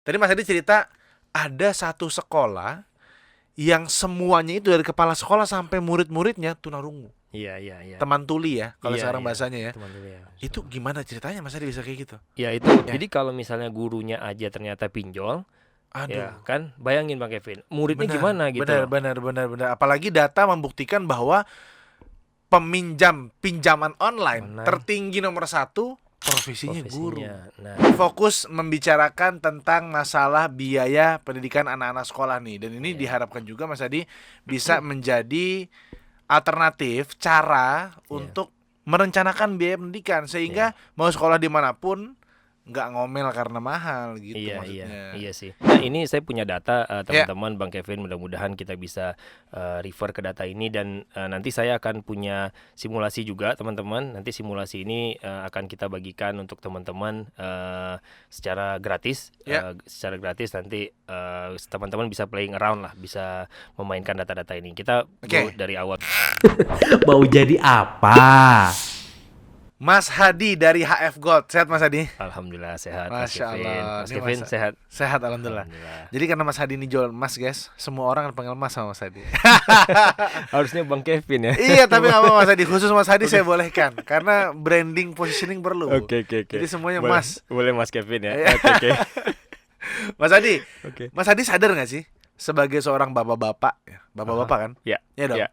Tadi Mas Adi cerita ada satu sekolah yang semuanya itu dari kepala sekolah sampai murid-muridnya tunarungu. Iya. Teman tuli ya kalau sekarang Iya. bahasanya ya. Teman dulu ya. Itu gimana ceritanya Mas Adi bisa kayak gitu? Ya itu. Ya. Jadi kalau misalnya gurunya aja ternyata pinjol, Aduh. ya kan, bayangin Bang Kevin, muridnya Benar, gimana gitu. Benar. Apalagi data membuktikan bahwa pinjaman online tertinggi nomor 1 profesinya guru. Nah, Fokus membicarakan tentang masalah biaya pendidikan anak-anak sekolah nih. Dan ini diharapkan juga Mas Adi bisa menjadi alternatif cara untuk merencanakan biaya pendidikan sehingga mau sekolah dimanapun nggak ngomel karena mahal gitu maksudnya. Iya sih. Nah ini saya punya data teman-teman, Bang Kevin, mudah-mudahan kita bisa refer ke data ini dan nanti saya akan punya simulasi juga teman-teman. Nanti simulasi ini akan kita bagikan untuk teman-teman secara gratis. Secara gratis nanti teman-teman bisa playing around lah, bisa memainkan data-data ini. Kita dari awal. Mau jadi apa? Mas Hadi dari HF Gold. Sehat Mas Hadi? Alhamdulillah sehat. Masya Allah. Mas Kevin sehat? Sehat alhamdulillah. Jadi karena Mas Hadi ini jual emas guys, semua orang panggil Mas sama Mas Hadi. Harusnya Bang Kevin ya. Iya tapi gak apa Mas Hadi, khusus Mas Hadi saya bolehkan karena branding positioning perlu. Oke. Jadi semuanya boleh, Mas. Boleh Mas Kevin ya. Oke. Mas Hadi. Mas Hadi sadar gak sih sebagai seorang bapak-bapak ya? Bapak-bapak kan? Iya. Iya dong. Ya.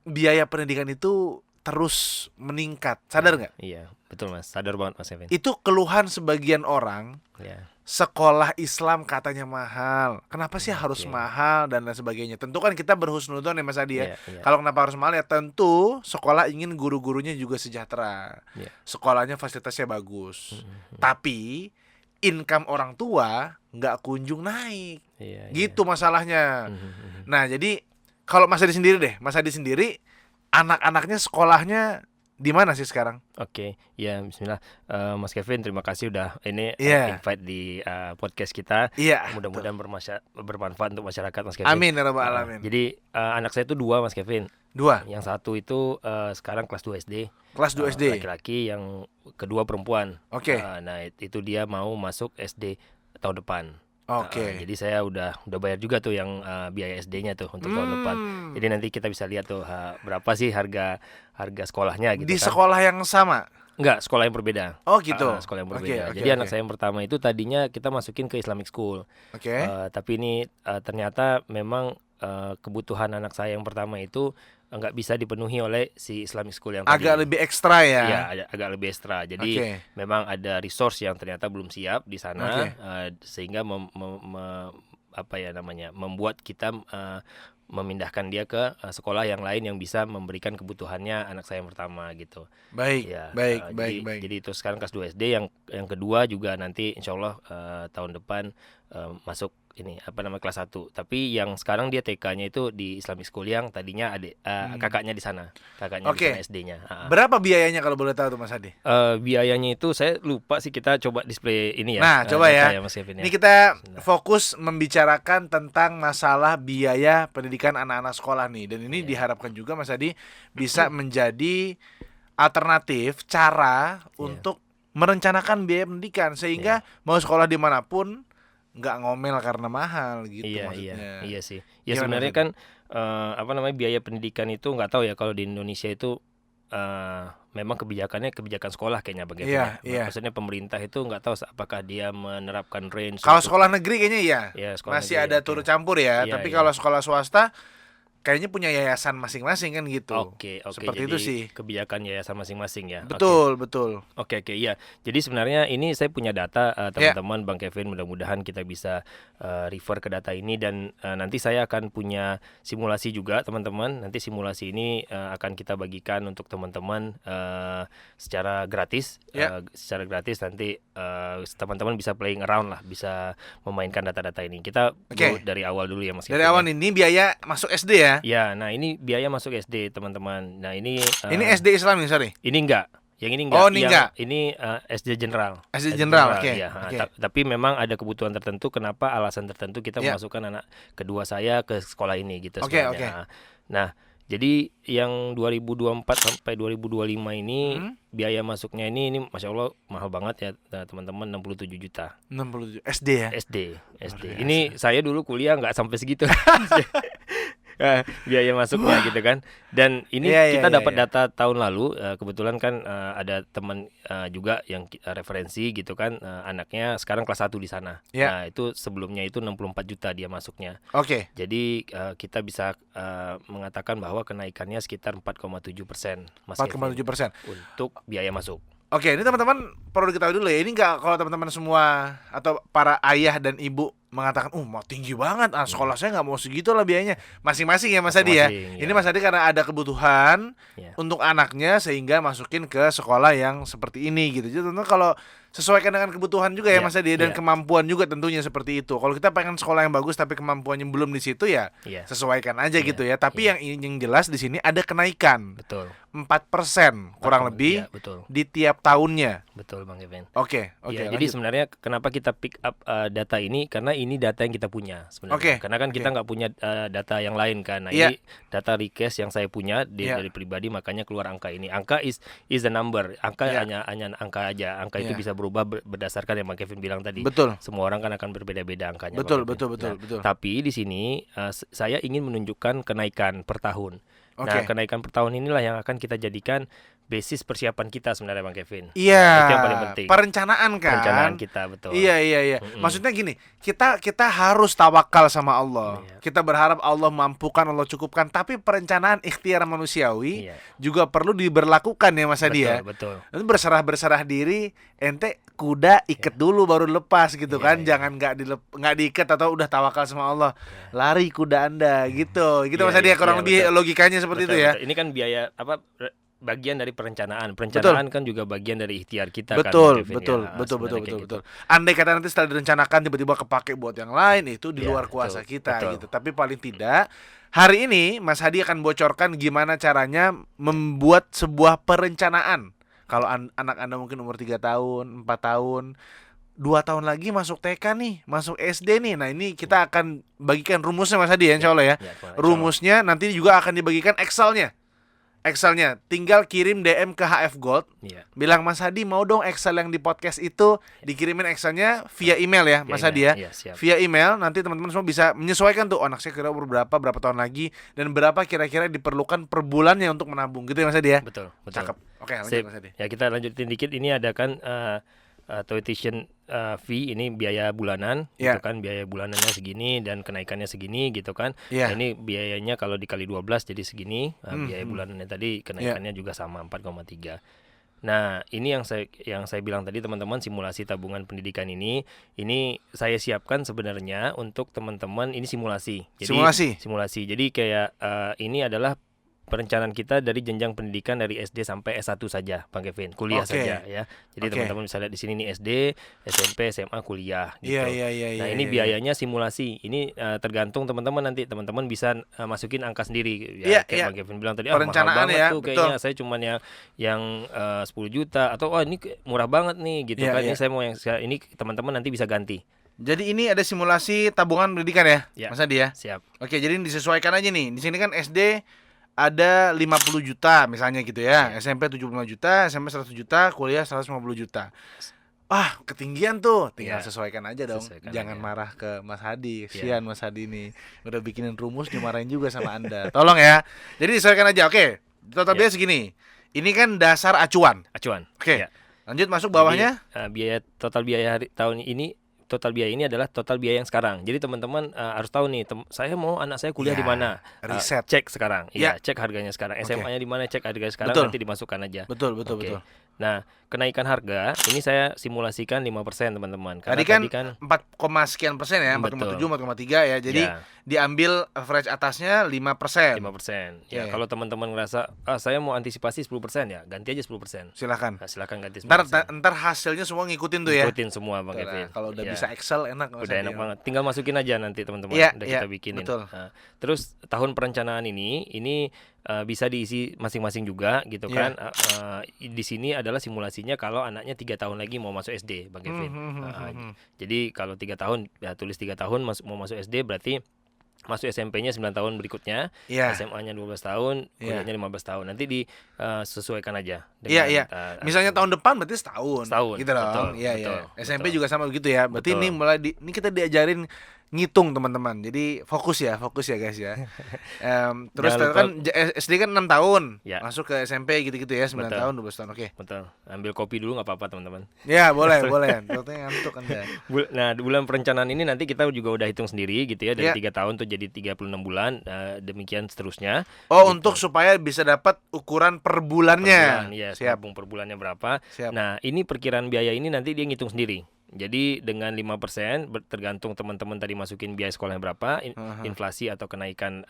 Biaya pendidikan itu terus meningkat. Sadar nggak? Iya, betul Mas. Sadar banget Mas Kevin. Itu keluhan sebagian orang. Ya. Sekolah Islam katanya mahal. Kenapa sih harus mahal dan lain sebagainya? Tentu kan kita berhusnuzon ya Mas Adi ya. Kalau kenapa harus mahal ya tentu sekolah ingin guru-gurunya juga sejahtera. Sekolahnya fasilitasnya bagus. Tapi income orang tua nggak kunjung naik. Gitu masalahnya. Nah, jadi kalau Mas Adi sendiri deh, Mas Adi sendiri anak-anaknya sekolahnya di mana sih sekarang? Oke, ya Bismillah. Mas Kevin, terima kasih udah invite di podcast kita. Mudah-mudahan bermanfaat untuk masyarakat Mas Kevin. Amin ya rabbal alamin. Jadi anak saya itu 2 Mas Kevin. 2. Yang satu itu sekarang kelas 2 SD. Kelas 2 SD. Laki-laki, yang kedua perempuan. Oke. Nah itu dia mau masuk SD tahun depan. Oke. Jadi saya udah bayar juga tuh yang biaya SD-nya tuh untuk tahun depan. Jadi nanti kita bisa lihat tuh berapa sih harga sekolahnya gitu. Di sekolah yang sama? Enggak, sekolah yang berbeda. Oh gitu. Sekolah yang berbeda. Jadi anak saya yang pertama itu tadinya kita masukin ke Islamic School. Tapi ini ternyata memang kebutuhan anak saya yang pertama itu nggak bisa dipenuhi oleh si Islamic School yang agak tadi. lebih ekstra ya? Iya, agak lebih ekstra. Jadi memang ada resource yang ternyata belum siap di sana, sehingga membuat kita memindahkan dia ke sekolah yang lain yang bisa memberikan kebutuhannya anak saya yang pertama gitu. Baik. Jadi itu sekarang kelas 2 SD, yang kedua juga nanti insyaallah tahun depan masuk kelas 1. Tapi yang sekarang dia TK-nya itu di Islamic School yang tadinya kakaknya di sana. Kakaknya di sana SD-nya. Berapa biayanya kalau boleh tahu tuh Mas Hadi? Biayanya itu saya lupa sih, kita coba display ini ya. Nah, coba ya. Mas Kevin, ini kita fokus membicarakan tentang masalah biaya pendidikan anak-anak sekolah nih. Dan ini diharapkan juga Mas Hadi bisa menjadi alternatif cara untuk merencanakan biaya pendidikan sehingga mau sekolah dimanapun nggak ngomel karena mahal gitu maksudnya. Iya sih. Ya sebenarnya kan biaya pendidikan itu nggak tahu ya kalau di Indonesia itu memang kebijakan sekolah kayaknya begitu. Maksudnya pemerintah itu nggak tahu apakah dia menerapkan range. Kalau sekolah negeri kayaknya masih ada turut campur ya. Tapi kalau sekolah swasta kayaknya punya yayasan masing-masing kan gitu. Oke. Seperti jadi itu sih. Kebijakan yayasan masing-masing ya. Betul. Oke, iya. Jadi sebenarnya ini saya punya data teman-teman, Bang Kevin, mudah-mudahan kita bisa refer ke data ini dan nanti saya akan punya simulasi juga teman-teman. Nanti simulasi ini akan kita bagikan untuk teman-teman secara gratis. Secara gratis nanti teman-teman bisa playing around lah, bisa memainkan data-data ini. Kita dari awal dulu ya Mas Kevin. Dari awal ini biaya masuk SD ya? Ya, nah ini biaya masuk SD teman-teman. Nah ini SD Islam nih, sorry. Ini enggak. Yang ini enggak. Oh, ini enggak. Ini SD General. SD General, oke. Tapi memang ada kebutuhan tertentu, alasan tertentu kita memasukkan anak kedua saya ke sekolah ini gitu. Oke. Nah, Jadi yang 2024 sampai 2025 ini biaya masuknya ini Masya Allah mahal banget ya teman-teman, 67 juta. 67 SD ya? SD. Ini saya dulu kuliah nggak sampai segitu. Biaya masuknya gitu kan. Dan ini kita dapat data tahun lalu, kebetulan kan ada teman juga yang referensi gitu kan, anaknya sekarang kelas 1 di sana. Nah itu sebelumnya itu 64 juta dia masuknya. Jadi kita bisa mengatakan bahwa kenaikannya sekitar 4,7%, 4,7% untuk biaya masuk. Oke, ini teman-teman perlu diketahui dulu ya. Ini nggak, kalau teman-teman semua atau para ayah dan ibu mengatakan, mau tinggi banget, sekolah saya nggak mau segitu lah biayanya. Masing-masing ya Mas Hadi ya. Ini Mas Hadi karena ada kebutuhan untuk anaknya sehingga masukin ke sekolah yang seperti ini gitu. Jadi teman-teman kalau sesuaikan dengan kebutuhan juga ya Mas Hadi, dan kemampuan juga tentunya seperti itu. Kalau kita pengen sekolah yang bagus tapi kemampuannya belum di situ ya sesuaikan aja gitu ya. Tapi yang jelas di sini ada kenaikan. Betul. 4% kurang lebih di tiap tahunnya. Betul Bang Kevin. Oke. Jadi sebenarnya kenapa kita pick up data ini, karena ini data yang kita punya sebenarnya. Karena kan kita nggak punya data yang lain kan. Nah ini data request yang saya punya dari pribadi, makanya keluar angka ini. Angka is the number. Angka hanya angka aja. Angka itu bisa berubah berdasarkan yang Bang Kevin bilang tadi. Betul. Semua orang kan akan berbeda-beda angkanya. Betul. Tapi di sini saya ingin menunjukkan kenaikan per tahun. Nah, kenaikan per tahun inilah yang akan kita jadikan basis persiapan kita sebenarnya Bang Kevin. Iya. Nah, itu yang paling penting. Perencanaan kan. Perencanaan kita, betul. Iya. Maksudnya gini, kita harus tawakal sama Allah. Kita berharap Allah mampukan, Allah cukupkan. Tapi perencanaan ikhtiar manusiawi juga perlu diberlakukan ya Mas Hadi ya. Betul. Itu berserah diri, ente kuda ikat dulu baru lepas gitu kan. Jangan nggak diikat atau udah tawakal sama Allah. Lari kuda Anda gitu. Gitu Mas Hadi ya, kurang lebih logikanya seperti itu ya. Betul. Ini kan biaya bagian dari perencanaan. Kan juga bagian dari ikhtiar kita betul, kan. Betul. Andai kata nanti setelah direncanakan tiba-tiba kepake buat yang lain, itu di luar kuasa kita gitu. Tapi paling tidak hari ini Mas Hadi akan bocorkan gimana caranya membuat sebuah perencanaan. Kalau anak Anda mungkin umur 3 tahun, 4 tahun, 2 tahun lagi masuk TK nih, masuk SD nih. Nah ini kita akan bagikan rumusnya Mas Hadi ya, insya Allah ya. Rumusnya nanti juga akan dibagikan Excelnya, tinggal kirim DM ke HF Gold, bilang Mas Hadi mau dong Excel yang di podcast itu, dikirimin Excelnya via email ya Mas Hadi ya. Via email, nanti teman-teman semua bisa menyesuaikan tuh, anak saya kira umur berapa tahun lagi, dan berapa kira-kira diperlukan per bulannya untuk menabung gitu ya Mas Hadi ya. Betul. Cakep. Oke, lanjut Mas Hadi. Ya kita lanjutin dikit, ini ada kan tuition fee, ini biaya bulanan gitu kan, biaya bulanannya segini dan kenaikannya segini gitu kan. Nah, ini biayanya kalau dikali 12 jadi segini, biaya bulanannya tadi kenaikannya juga sama 4,3. Nah, ini yang saya bilang tadi teman-teman, simulasi tabungan pendidikan ini saya siapkan sebenarnya untuk teman-teman, ini simulasi. Jadi simulasi. Jadi kayak ini adalah perencanaan kita dari jenjang pendidikan dari SD sampai S1 saja, Bang Kevin, kuliah saja ya. Jadi teman-teman bisa lihat di sini nih SD, SMP, SMA, kuliah gitu. Nah, ini biayanya simulasi. Ini tergantung teman-teman, nanti teman-teman bisa masukin angka sendiri ya. Kayak Bang Kevin bilang tadi, mahal banget ya, tuh kayaknya saya cuman yang 10 juta atau ini murah banget nih gitu kan. Ini saya mau yang ini, teman-teman nanti bisa ganti. Jadi ini ada simulasi tabungan pendidikan ya, Mas Hadi ya? Siap. Oke, jadi disesuaikan aja nih. Di sini kan SD ada 50 juta misalnya gitu ya, SMP 75 juta, SMP 100 juta, kuliah 150 juta. Ketinggian tuh, tinggal sesuaikan aja dong. Jangan marah ke Mas Hadi, kesian Mas Hadi nih, udah bikinin rumus dimarahin juga sama Anda. Tolong ya. Jadi disesuaikan aja. Oke, total biaya segini. Ini kan dasar acuan. Oke. Lanjut masuk bawahnya. Jadi, biaya total biaya tahun ini. Total biaya ini adalah total biaya yang sekarang. Jadi teman-teman harus tahu nih, saya mau anak saya kuliah di mana. Riset. Cek sekarang. Cek harganya sekarang. SMA-nya di mana, cek harganya sekarang. Nanti dimasukkan aja. Betul. Nah, kenaikan harga ini saya simulasikan 5% teman-teman. Tadi kan 4, sekian persen ya, 4,7, 4,3 ya. Jadi diambil average atasnya 5%. 5%. Ya, kalau teman-teman ngerasa saya mau antisipasi 10% ya, ganti aja 10%. Silakan. Nah, silakan ganti 10%. Ntar hasilnya semua ngikutin tuh ya. Ngikutin semua Bang Kevin. Kalau udah bisa Excel enak. Udah enak banget. Tinggal masukin aja nanti teman-teman. Udah kita bikinin. Betul. Nah, terus tahun perencanaan ini bisa diisi masing-masing juga gitu kan. Di sini adalah simulasinya kalau anaknya 3 tahun lagi mau masuk SD, Bang Kevin. Jadi kalau 3 tahun ya tulis 3 tahun mau masuk SD, berarti masuk SMP-nya 9 tahun berikutnya, SMA-nya 12 tahun, kuliahnya 15 tahun. Nanti disesuaikan aja dengan misalnya tahun depan berarti setahun gitu dong. Betul, SMP juga sama begitu ya. Berarti ini ini kita diajarin ngitung teman-teman. Jadi fokus ya guys ya. Terus kan SD kan 6 tahun. Masuk ke SMP gitu-gitu ya, 9 tahun, 12 tahun. Oke. Betul. Ambil kopi dulu nggak apa-apa teman-teman. Ya, boleh. Tentunya ngantuk Anda. Nah, bulan perencanaan ini nanti kita juga udah hitung sendiri gitu ya, dari 3 tahun tuh jadi 36 bulan, demikian seterusnya. Oh, gitu. Untuk supaya bisa dapat ukuran per bulannya. Siap. Per bulannya berapa. Nah, ini perkiraan biaya ini nanti dia ngitung sendiri. Jadi dengan 5% tergantung teman-teman tadi masukin biaya sekolahnya berapa, inflasi atau kenaikan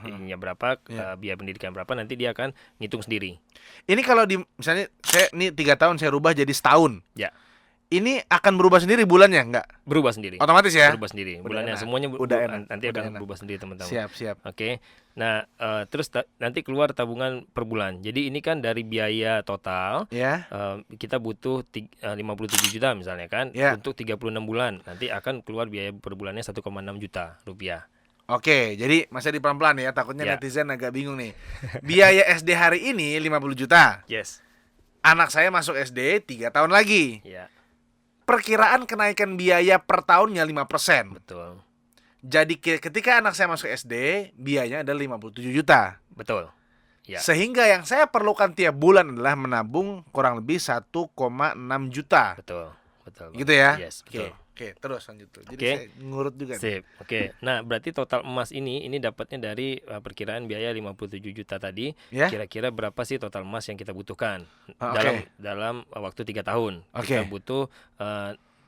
ininya berapa, biaya pendidikan berapa, nanti dia akan ngitung sendiri. Ini kalau misalnya saya ini 3 tahun saya rubah jadi setahun. Ya. Ini akan berubah sendiri bulannya enggak? Berubah sendiri. Otomatis ya? Berubah sendiri. Bulannya semuanya nanti akan berubah sendiri teman-teman. Siap. Oke. Nah, terus nanti keluar tabungan per bulan. Jadi ini kan dari biaya total, kita butuh 57 juta misalnya kan, untuk 36 bulan. Nanti akan keluar biaya per bulannya 1,6 juta rupiah. Oke, jadi masih di pelan-pelan ya, takutnya netizen agak bingung nih. Biaya SD hari ini 50 juta. Yes. Anak saya masuk SD 3 tahun lagi. Ya. Perkiraan kenaikan biaya per tahunnya 5%. Betul. Jadi ketika anak saya masuk SD, biayanya adalah 57 juta. Betul. Ya. Sehingga yang saya perlukan tiap bulan adalah menabung kurang lebih 1,6 juta. Betul. Gitu ya? Yes, betul. Oke, terus lanjut. Jadi saya ngurut juga. Sip. Oke. Nah, berarti total emas ini dapatnya dari perkiraan biaya 57 juta tadi. Kira-kira berapa sih total emas yang kita butuhkan dalam waktu 3 tahun? Kita butuh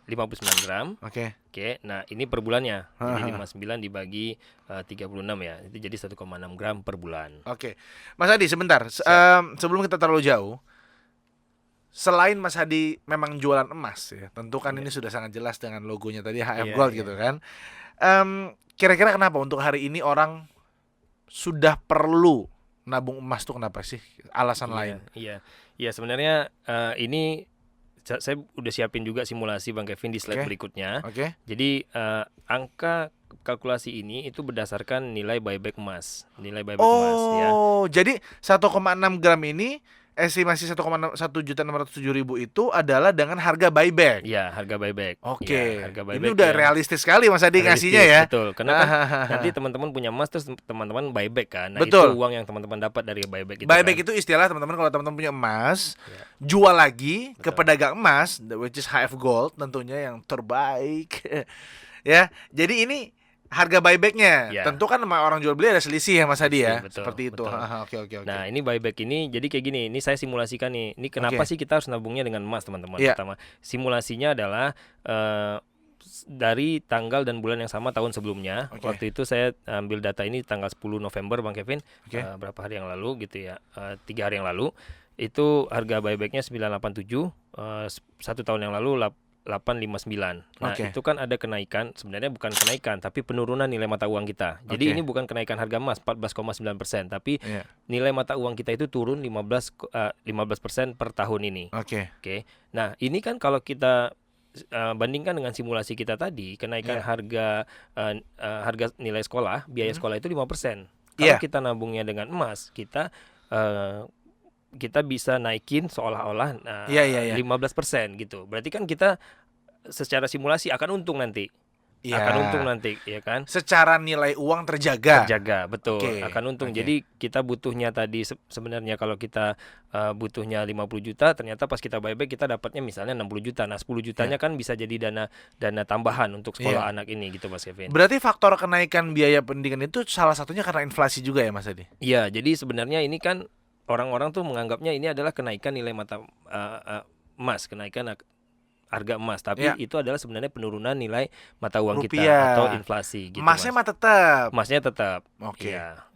59 gram. Oke. Nah ini per bulannya. Jadi 59 dibagi 36 ya. Itu jadi 1,6 gram per bulan. Oke. Mas Hadi sebentar. Sebelum kita terlalu jauh, selain Mas Hadi memang jualan emas ya, tentu kan ini sudah sangat jelas dengan logonya tadi HF Gold gitu kan. Kira-kira kenapa untuk hari ini orang sudah perlu nabung emas tuh, kenapa sih? Alasan lain? Iya sebenarnya ini saya udah siapin juga simulasi Bang Kevin di slide berikutnya. Jadi angka kalkulasi ini itu berdasarkan nilai buyback emas. Jadi 1,6 gram ini estimasi 1.607.000 itu adalah dengan harga buyback. Iya, harga buyback. Harga buyback. Ini udah realistis sekali Mas Adi ngasihnya ya. Betul. Karena kan nanti teman-teman punya emas terus teman-teman buyback kan. Nah, betul. Itu uang yang teman-teman dapat dari buyback itu. Buyback itu istilah teman-teman, kalau teman-teman punya emas, jual lagi ke pedagang emas, which is HF Gold tentunya yang terbaik. Ya. Jadi ini harga buybacknya, tentu kan sama orang jual beli ada selisih ya Mas Hadi ya, seperti itu. Oke. Nah ini buyback ini jadi kayak gini, ini saya simulasikan nih. Ini kenapa sih kita harus nabungnya dengan emas teman-teman? Pertama, simulasinya adalah dari tanggal dan bulan yang sama tahun sebelumnya. Waktu itu saya ambil data ini tanggal 10 November Bang Kevin, berapa hari yang lalu gitu ya, 3 hari yang lalu. Itu harga buybacknya 987, 1 tahun yang lalu 859. Nah, itu kan ada kenaikan, sebenarnya bukan kenaikan tapi penurunan nilai mata uang kita. Jadi ini bukan kenaikan harga emas 14,9%, tapi nilai mata uang kita itu turun 15% per tahun ini. Nah, ini kan kalau kita bandingkan dengan simulasi kita tadi, kenaikan harga nilai sekolah, biaya sekolah itu 5%. Kalau kita nabungnya dengan emas, kita bisa naikin seolah-olah 15% gitu. Berarti kan kita secara simulasi akan untung nanti. Ya kan? Secara nilai uang terjaga, betul. Akan untung. Jadi kita butuhnya tadi sebenarnya kalau kita butuhnya 50 juta, ternyata pas kita buyback kita dapatnya misalnya 60 juta. Nah, 10 jutanya kan bisa jadi dana tambahan untuk sekolah anak ini gitu Mas Kevin. Berarti faktor kenaikan biaya pendidikan itu salah satunya karena inflasi juga ya Mas Hadi? Iya, jadi sebenarnya ini kan orang-orang tuh menganggapnya ini adalah kenaikan nilai mata emas, kenaikan harga emas, tapi itu adalah sebenarnya penurunan nilai mata uang kita atau inflasi gitu. Emasnya mah tetap. Emasnya tetap.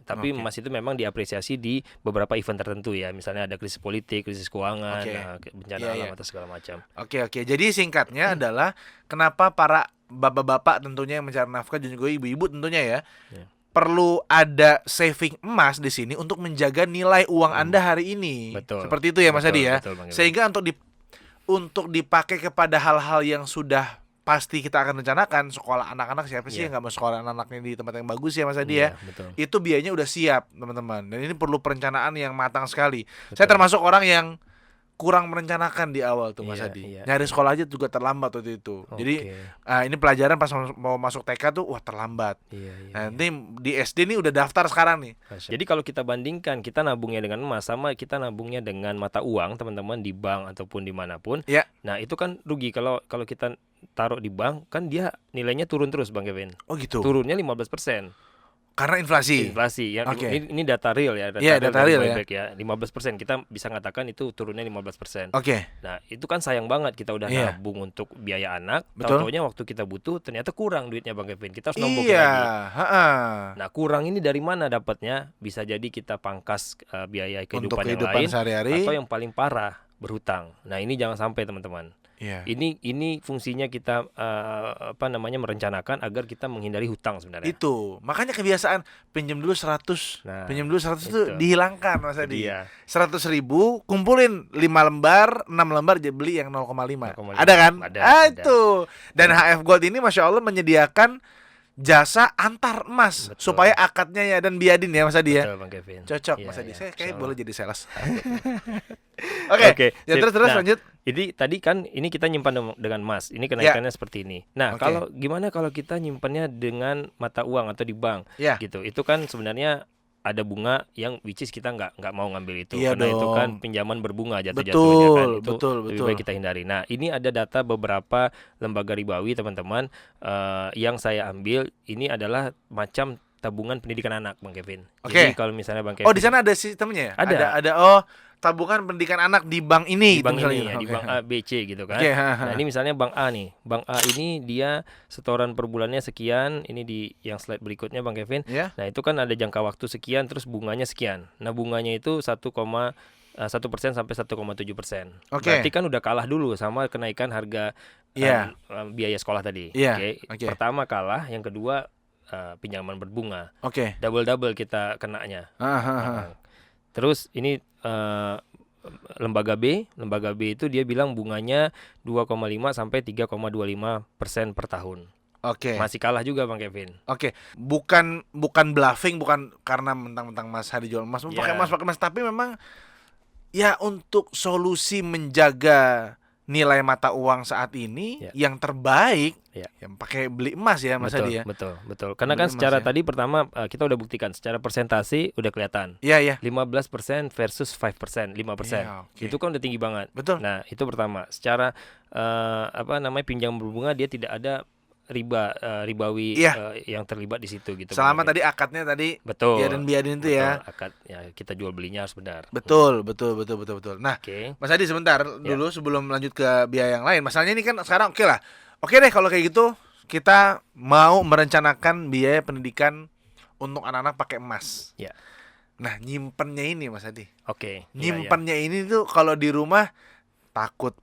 Tapi emas itu memang diapresiasi di beberapa event tertentu ya. Misalnya ada krisis politik, krisis keuangan, bencana alam atau segala macam. Jadi singkatnya adalah kenapa para bapak-bapak tentunya yang mencari nafkah dan juga ibu-ibu tentunya ya. Perlu ada saving emas di sini untuk menjaga nilai uang Anda hari ini. Seperti itu ya Mas Hadi ya. Sehingga untuk dipakai kepada hal-hal yang sudah pasti kita akan rencanakan sekolah anak-anak siapa sih yang nggak mau sekolah anak-anaknya di tempat yang bagus ya Mas Adi ya. Itu biayanya udah siap teman-teman, dan ini perlu perencanaan yang matang sekali. Saya termasuk orang yang kurang merencanakan di awal tuh Mas Adi. Nyari sekolah aja juga terlambat waktu itu. Jadi ini pelajaran pas mau masuk TK tuh wah terlambat. Nanti di SD nih udah daftar sekarang nih. Jadi kalau kita bandingkan kita nabungnya dengan emas sama kita nabungnya dengan mata uang teman-teman di bank ataupun dimanapun. Nah itu kan rugi kalau kita taruh di bank kan dia nilainya turun terus Bang Kevin. Oh gitu. Turunnya 15%. Karena inflasi ya. Ini data real ya, data real ya. 15% kita bisa katakan itu turunnya 15%. Oke. Nah, itu kan sayang banget kita udah nabung untuk biaya anak, tahu-taunya waktu kita butuh ternyata kurang duitnya Bang Kevin. Kita harus nombok lagi. Nah, kurang ini dari mana dapatnya? Bisa jadi kita pangkas biaya kehidupan yang lain sehari-hari, atau yang paling parah berhutang. Nah, ini jangan sampai teman-teman. Ini fungsinya kita merencanakan agar kita menghindari hutang sebenarnya. Itu. Makanya kebiasaan pinjam dulu 100. Pinjam dulu 100 itu dihilangkan Mas Adi. 100.000 kumpulin 5 lembar, 6 lembar beli yang 0,5. Ada kan? Ada. Itu. Dan HF Gold ini Masya Allah menyediakan jasa antar emas supaya akadnya ya dan biadin ya Mas Adi ya. Betul, Bang Kevin. Cocok Mas Adi. Saya kayak boleh jadi sales. Oke. Terus lanjut. Jadi tadi kan ini kita nyimpan dengan emas. Ini kenaikannya seperti ini. Nah, kalau gimana kalau kita nyimpannya dengan mata uang atau di bank gitu. Itu kan sebenarnya ada bunga yang which is kita nggak mau ngambil itu karena itu kan pinjaman berbunga jatuh-jatuhnya kan. Itu lebih baik kita hindari. Nah, ini ada data beberapa lembaga ribawi teman-teman yang saya ambil. Ini adalah macam tabungan pendidikan anak Bang Kevin. Jadi kalau misalnya Bang Kevin. Oh, di sana ada sistemnya ya? Ada tabungan pendidikan anak di bank ini, di bank ini ya, di bank A, B, C gitu kan. Nah, ini misalnya bank A nih. Bank A ini dia setoran per bulannya sekian, ini di yang slide berikutnya Bang Kevin. Nah, itu kan ada jangka waktu sekian terus bunganya sekian. Nah, bunganya itu 1% sampai 1,7%. Berarti kan udah kalah dulu sama kenaikan harga biaya sekolah tadi. Pertama kalah, yang kedua pinjaman berbunga. Double kita kenanya. Terus ini lembaga B itu dia bilang bunganya 2,5 sampai 3,25% per tahun. Masih kalah juga Bang Kevin. Bukan bluffing, bukan karena mentang-mentang Mas Hadi jual emas, pakai emas, tapi memang ya untuk solusi menjaga nilai mata uang saat ini yang terbaik yang pakai beli emas ya Mas Hadi ya. Betul. Karena kan secara tadi pertama kita udah buktikan secara persentase udah kelihatan. 15% versus 5%. Itu kan udah tinggi banget. Nah, itu pertama. Secara pinjam berbunga dia tidak ada ribawi yang terlibat di situ gitu. Selama tadi akadnya tadi dan biadin itu ya. Akad kita jual belinya harus benar. Betul. Nah, Mas Hadi sebentar dulu sebelum lanjut ke biaya yang lain. Masalahnya ini kan sekarang Oke deh kalau kayak gitu kita mau merencanakan biaya pendidikan untuk anak-anak pakai emas. Nah, nyimpennya ini Mas Hadi. Nyimpennya ini tuh kalau di rumah takut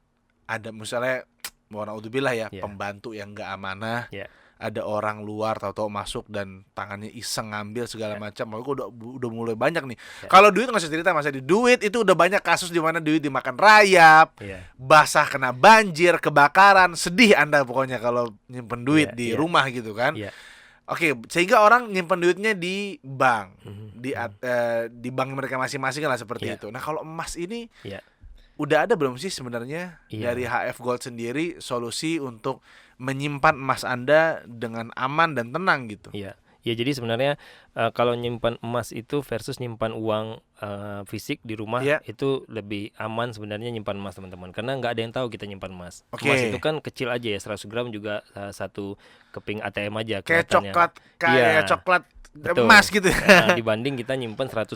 ada misalnya naudzubillah pembantu yang nggak amanah, ada orang luar tahu-tahu masuk dan tangannya iseng ngambil segala macam. Udah mulai banyak nih. Kalau duit nggak usah cerita Mas Adi. Duit itu udah banyak kasus di mana duit dimakan rayap, basah kena banjir, kebakaran. Sedih Anda pokoknya kalau nyimpen duit di rumah gitu kan. Sehingga orang nyimpen duitnya di bank, di bank mereka masing-masing lah seperti itu. Nah, kalau emas ini udah ada belum sih sebenarnya dari HF Gold sendiri solusi untuk menyimpan emas Anda dengan aman dan tenang gitu? Jadi sebenarnya kalau nyimpan emas itu versus nyimpan uang fisik di rumah itu lebih aman sebenarnya nyimpan emas teman-teman, karena nggak ada yang tahu kita nyimpan emas. Emas itu kan kecil aja ya, 100 gram juga satu keping ATM aja kayak coklat emas gitu. Dibanding kita nyimpan 100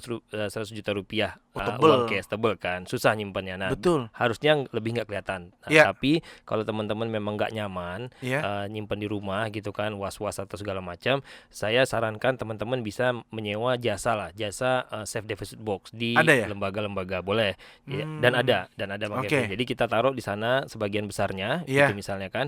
juta rupiah uang cash, tebel kan, susah nyimpannya. Nah, harusnya lebih nggak kelihatan. Tapi kalau teman-teman memang nggak nyaman nyimpan di rumah gitu kan, was-was atau segala macam, saya sarankan teman-teman bisa menyewa jasa safe deposit box di lembaga-lembaga boleh. Dan ada Bang Kevin. Jadi kita taruh di sana sebagian besarnya gitu misalnya kan,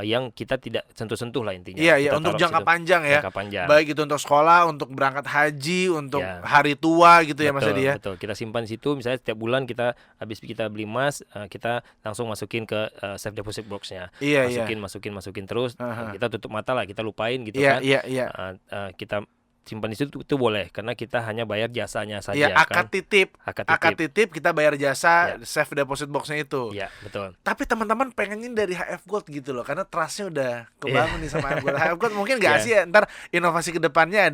yang kita tidak sentuh-sentuh lah intinya. Untuk jangka panjang ya. Baik itu untuk sekolah sekolah, untuk berangkat haji, untuk hari tua gitu ya Mas Adi ya. Betul. Kita simpan di situ. Misalnya setiap bulan kita habis kita beli emas, kita langsung masukin ke safe deposit box-nya. Masukin terus. Kita tutup mata lah, kita lupain gitu kan. Kita simpan di situ itu boleh karena kita hanya bayar jasanya saja. Iya, akad titip kita bayar jasa safe deposit box-nya itu. Iya, betul. Tapi teman-teman pengennya dari HF Gold gitu loh, karena trust-nya udah kebangun nih sama HF Gold. HF Gold mungkin nggak sih ntar inovasi kedepannya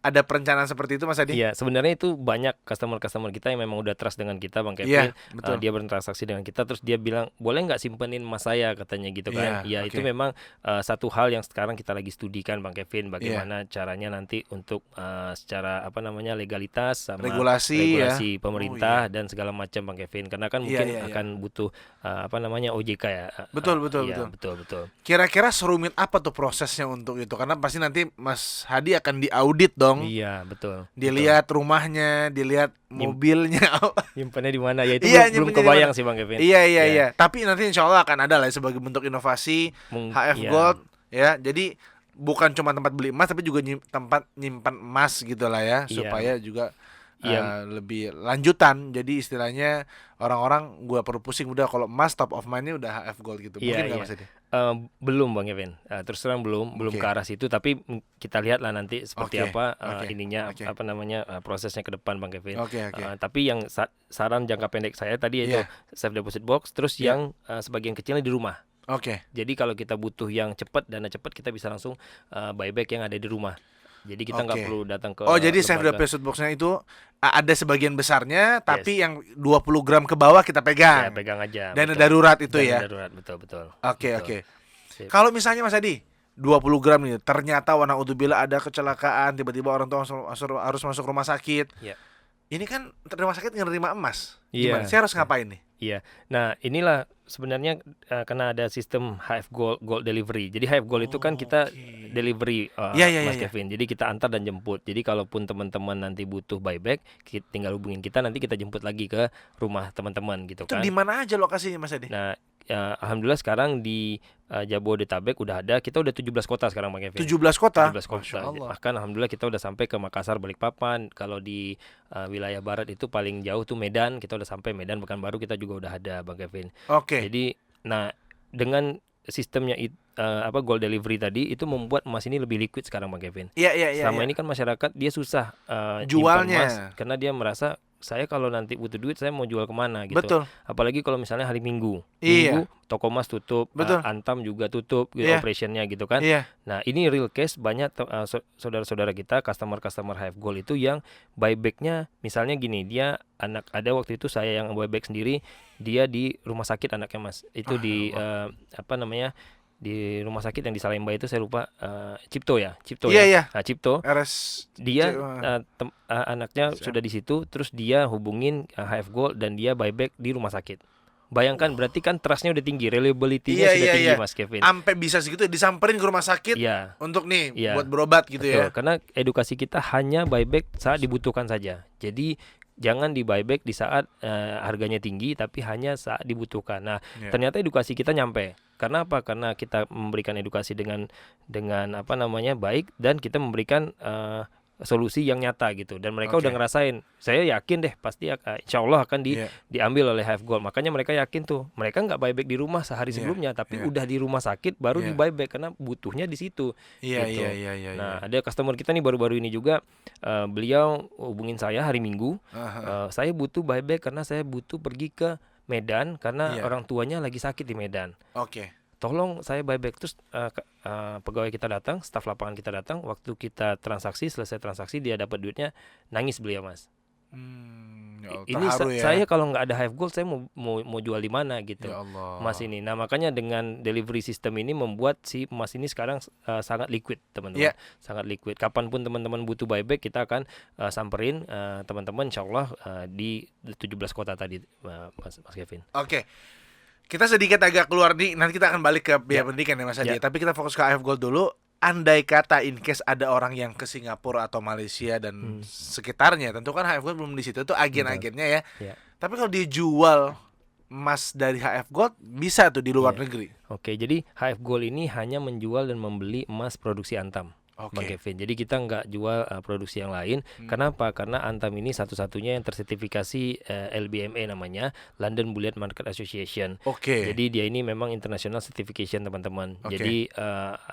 ada perencanaan seperti itu Mas Adi? Iya, sebenarnya itu banyak customer kita yang memang udah trust dengan kita Bang Kevin. Dia bertransaksi dengan kita, terus dia bilang boleh nggak simpenin emas saya katanya gitu kan. Itu memang satu hal yang sekarang kita lagi studikan Bang Kevin, bagaimana caranya nanti untuk secara legalitas sama regulasi pemerintah dan segala macam Bang Kevin, karena kan mungkin akan butuh OJK ya. Betul. Kira-kira serumit apa tuh prosesnya untuk itu? Karena pasti nanti Mas Hadi akan diaudit dong. Iya, betul. Dilihat rumahnya, dilihat mobilnya. Nyimpannya di mana ya, itu belum kebayang sih Bang Kevin. Iya. Tapi nanti insya Allah akan ada lah sebagai bentuk inovasi HF Gold ya. Jadi bukan cuma tempat beli emas tapi juga tempat nyimpan emas gitu lah ya, supaya juga lebih lanjutan. Jadi istilahnya orang-orang gua perlu pusing udah kalau emas top of mind-nya udah HF Gold gitu. Mungkin nggak Mas Adi? Belum Bang Kevin, terus terang belum ke arah situ, tapi kita lihat lah nanti seperti prosesnya ke depan Bang Kevin. Tapi yang saran jangka pendek saya tadi itu safe deposit box, terus yang sebagian kecilnya di rumah. Jadi kalau kita butuh yang dana cepat kita bisa langsung buyback yang ada di rumah. Jadi kita nggak perlu datang ke jadi safe deposit box-nya itu ada sebagian besarnya, tapi yang 20 gram ke bawah kita pegang. Ya, pegang aja. Dana darurat itu ya. Dana darurat, betul. Oke. Kalau misalnya Mas Adi 20 gram nih, ternyata naudzubillah ada kecelakaan, tiba-tiba orang tua harus masuk rumah sakit. Ini kan rumah sakit ngerima emas. Gimana? Saya harus ngapain nih? Iya. Nah, inilah sebenarnya karena ada sistem HF Gold delivery. Jadi HF Gold itu kan kita delivery Mas Kevin. Jadi kita antar dan jemput. Jadi kalaupun teman-teman nanti butuh buyback, tinggal hubungin kita, nanti kita jemput lagi ke rumah teman-teman gitu kan. Itu di mana aja lokasinya Mas Adi? Nah, alhamdulillah sekarang di Jabodetabek udah ada, kita udah 17 kota sekarang Bang Kevin. 17 kota? 17 kota. Bahkan alhamdulillah kita udah sampai ke Makassar, Balikpapan. Kalau di wilayah barat itu paling jauh tuh Medan, kita udah sampai Medan, Pekanbaru kita juga udah ada Bang Kevin. Jadi dengan sistemnya Gold delivery tadi itu membuat emas ini lebih liquid sekarang Bang Kevin. Selama ini kan masyarakat dia susah jualnya emas karena dia merasa saya kalau nanti butuh duit saya mau jual kemana gitu. Betul. Apalagi kalau misalnya hari Minggu toko emas tutup, Antam juga tutup gitu, operationnya gitu kan. Nah ini real case, banyak saudara-saudara kita customer HF Gold itu yang buybacknya misalnya gini, dia ada waktu itu saya yang buyback sendiri, dia di rumah sakit anaknya Mas itu di di rumah sakit yang di Salemba itu saya lupa, Cipto. Nah, Cipto dia anaknya sudah di situ, terus dia hubungin HF Gold dan dia buyback di rumah sakit. Bayangkan berarti kan trustnya udah tinggi, reliability-nya sudah tinggi Mas Kevin. Sampai bisa segitu disamperin ke rumah sakit untuk buat berobat gitu. Betul, karena edukasi kita hanya buyback saat dibutuhkan saja. Jadi jangan di buyback di saat harganya tinggi, tapi hanya saat dibutuhkan. Nah, ternyata edukasi kita nyampe. Karena apa? Karena kita memberikan edukasi dengan baik, dan kita memberikan solusi yang nyata gitu, dan mereka udah ngerasain. Saya yakin deh pasti insya Allah akan diambil oleh HF Gold. Makanya mereka yakin tuh, mereka nggak buyback di rumah sehari sebelumnya, tapi udah di rumah sakit baru di buyback karena butuhnya di situ. Nah, ada customer kita nih baru-baru ini juga, beliau hubungin saya hari Minggu, saya butuh buyback karena saya butuh pergi ke Medan karena orang tuanya lagi sakit di Medan. Tolong saya buyback. Terus pegawai kita datang, staf lapangan kita datang, waktu kita selesai transaksi dia dapat duitnya, nangis beliau Mas. Ini saya kalau nggak ada HF Gold saya mau jual di mana gitu emas ini. Nah makanya dengan delivery system ini membuat si emas ini sekarang sangat liquid teman-teman, sangat liquid. Kapanpun teman-teman butuh buyback kita akan samperin teman-teman insyaallah di 17 kota tadi Mas Kevin. Kita sedikit agak keluar nih, nanti kita akan balik ke biaya pendidikan ya Mas Adi. Tapi kita fokus ke HF Gold dulu. Andai kata in case ada orang yang ke Singapura atau Malaysia dan sekitarnya, tentu kan HF Gold belum di situ, itu agen-agennya ya. Tapi kalau dijual emas dari HF Gold bisa tuh di luar negeri. Jadi HF Gold ini hanya menjual dan membeli emas produksi Antam. Bang Kevin. Jadi kita nggak jual produksi yang lain. Kenapa? Karena Antam ini satu-satunya yang tersertifikasi LBMA namanya, London Bullion Market Association. Jadi dia ini memang international certification teman-teman. Jadi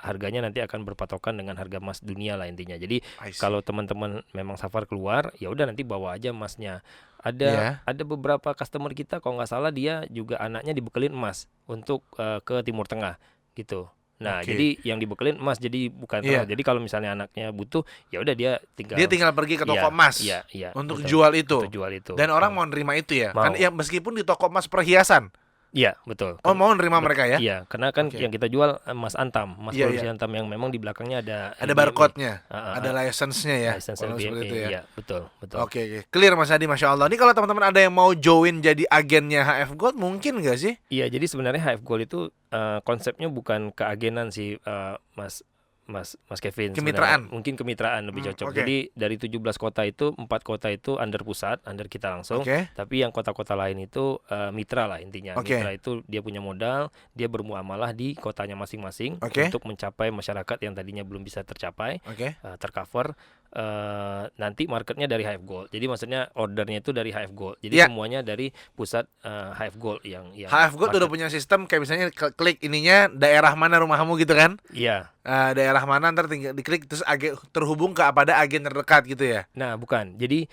harganya nanti akan berpatokan dengan harga emas dunia lah intinya. Jadi kalau teman-teman memang safar keluar, ya udah nanti bawa aja emasnya. Ada beberapa customer kita kalau nggak salah dia juga anaknya dibekelin emas untuk ke Timur Tengah gitu. Nah, jadi yang dibekelin emas, jadi bukan jadi kalau misalnya anaknya butuh, ya udah dia tinggal pergi ke toko emas untuk jual itu. Dan orang mau nerima itu ya. Kan ya meskipun di toko emas perhiasan. Iya, betul. Mau nerima mereka ya? Iya, karena kan yang kita jual emas Antam, emas produksi Antam yang memang di belakangnya ada barcode-nya, ada license-nya ya. License LBMA, itu ya. Iya, betul. Oke. Clear Mas Hadi, Masya Allah. Ini kalau teman-teman ada yang mau join jadi agennya HF Gold, mungkin nggak sih? Iya, jadi sebenarnya HF Gold itu konsepnya bukan keagenan sih, Mas Kevin. Kemitraan. Mungkin kemitraan lebih cocok. Jadi dari 17 kota itu 4 kota itu under pusat, under kita langsung. Tapi yang kota-kota lain itu mitra lah intinya. Mitra itu dia punya modal, dia bermuamalah di kotanya masing-masing untuk mencapai masyarakat yang tadinya belum bisa tercapai, tercover. Nanti marketnya dari HF Gold. Jadi maksudnya ordernya itu dari HF Gold. Jadi semuanya dari pusat HF Gold yang HF Gold udah punya sistem kayak misalnya klik ininya daerah mana rumahmu gitu kan? Iya. Daerah mana ntar tinggal diklik terus terhubung pada agen terdekat gitu ya? Nah, bukan. Jadi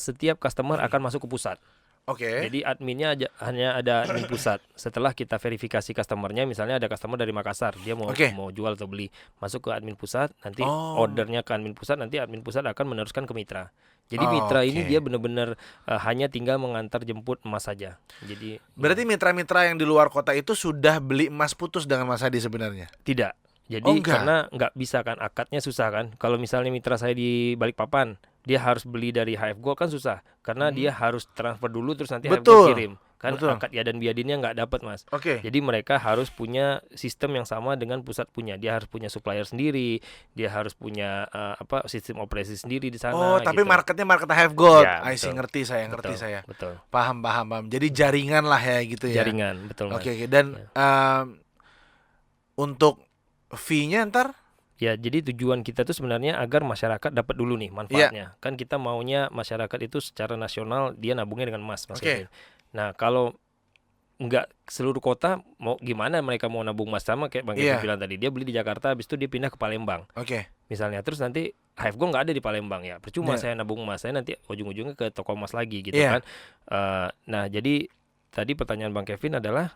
setiap customer akan masuk ke pusat. Jadi adminnya hanya ada admin pusat. Setelah kita verifikasi customernya, misalnya ada customer dari Makassar, dia mau jual atau beli, masuk ke admin pusat, nanti ordernya ke admin pusat, nanti admin pusat akan meneruskan ke mitra. Jadi mitra ini dia benar-benar hanya tinggal mengantar jemput emas saja. Jadi berarti mitra-mitra yang di luar kota itu sudah beli emas putus dengan Mas Hadi sebenarnya? Tidak. Jadi karena nggak bisa kan, akadnya susah kan. Kalau misalnya mitra saya di Balikpapan, dia harus beli dari HF Gold kan susah. Karena dia harus transfer dulu terus nanti HF Gold kirim. Kan akad dan biadinnya nggak dapat Mas. Jadi mereka harus punya sistem yang sama dengan pusat punya. Dia harus punya supplier sendiri, dia harus punya sistem operasi sendiri di sana. Tapi marketnya market HF Gold. Ya, ngerti saya. Betul. Paham. Jadi jaringan lah ya gitu ya. Jaringan, betul Mas. Dan untuk fee-nya ntar? Ya, jadi tujuan kita tuh sebenarnya agar masyarakat dapat dulu nih manfaatnya. Kan kita maunya masyarakat itu secara nasional dia nabungnya dengan emas, Mas Kevin. Nah, kalau nggak seluruh kota, mau gimana mereka mau nabung emas, sama kayak Bang Kevin bilang tadi. Dia beli di Jakarta, habis itu dia pindah ke Palembang. Misalnya, terus nanti HF Gold nggak ada di Palembang ya. Percuma saya nabung emas, saya nanti ujung-ujungnya ke toko emas lagi gitu kan. Nah, jadi tadi pertanyaan Bang Kevin adalah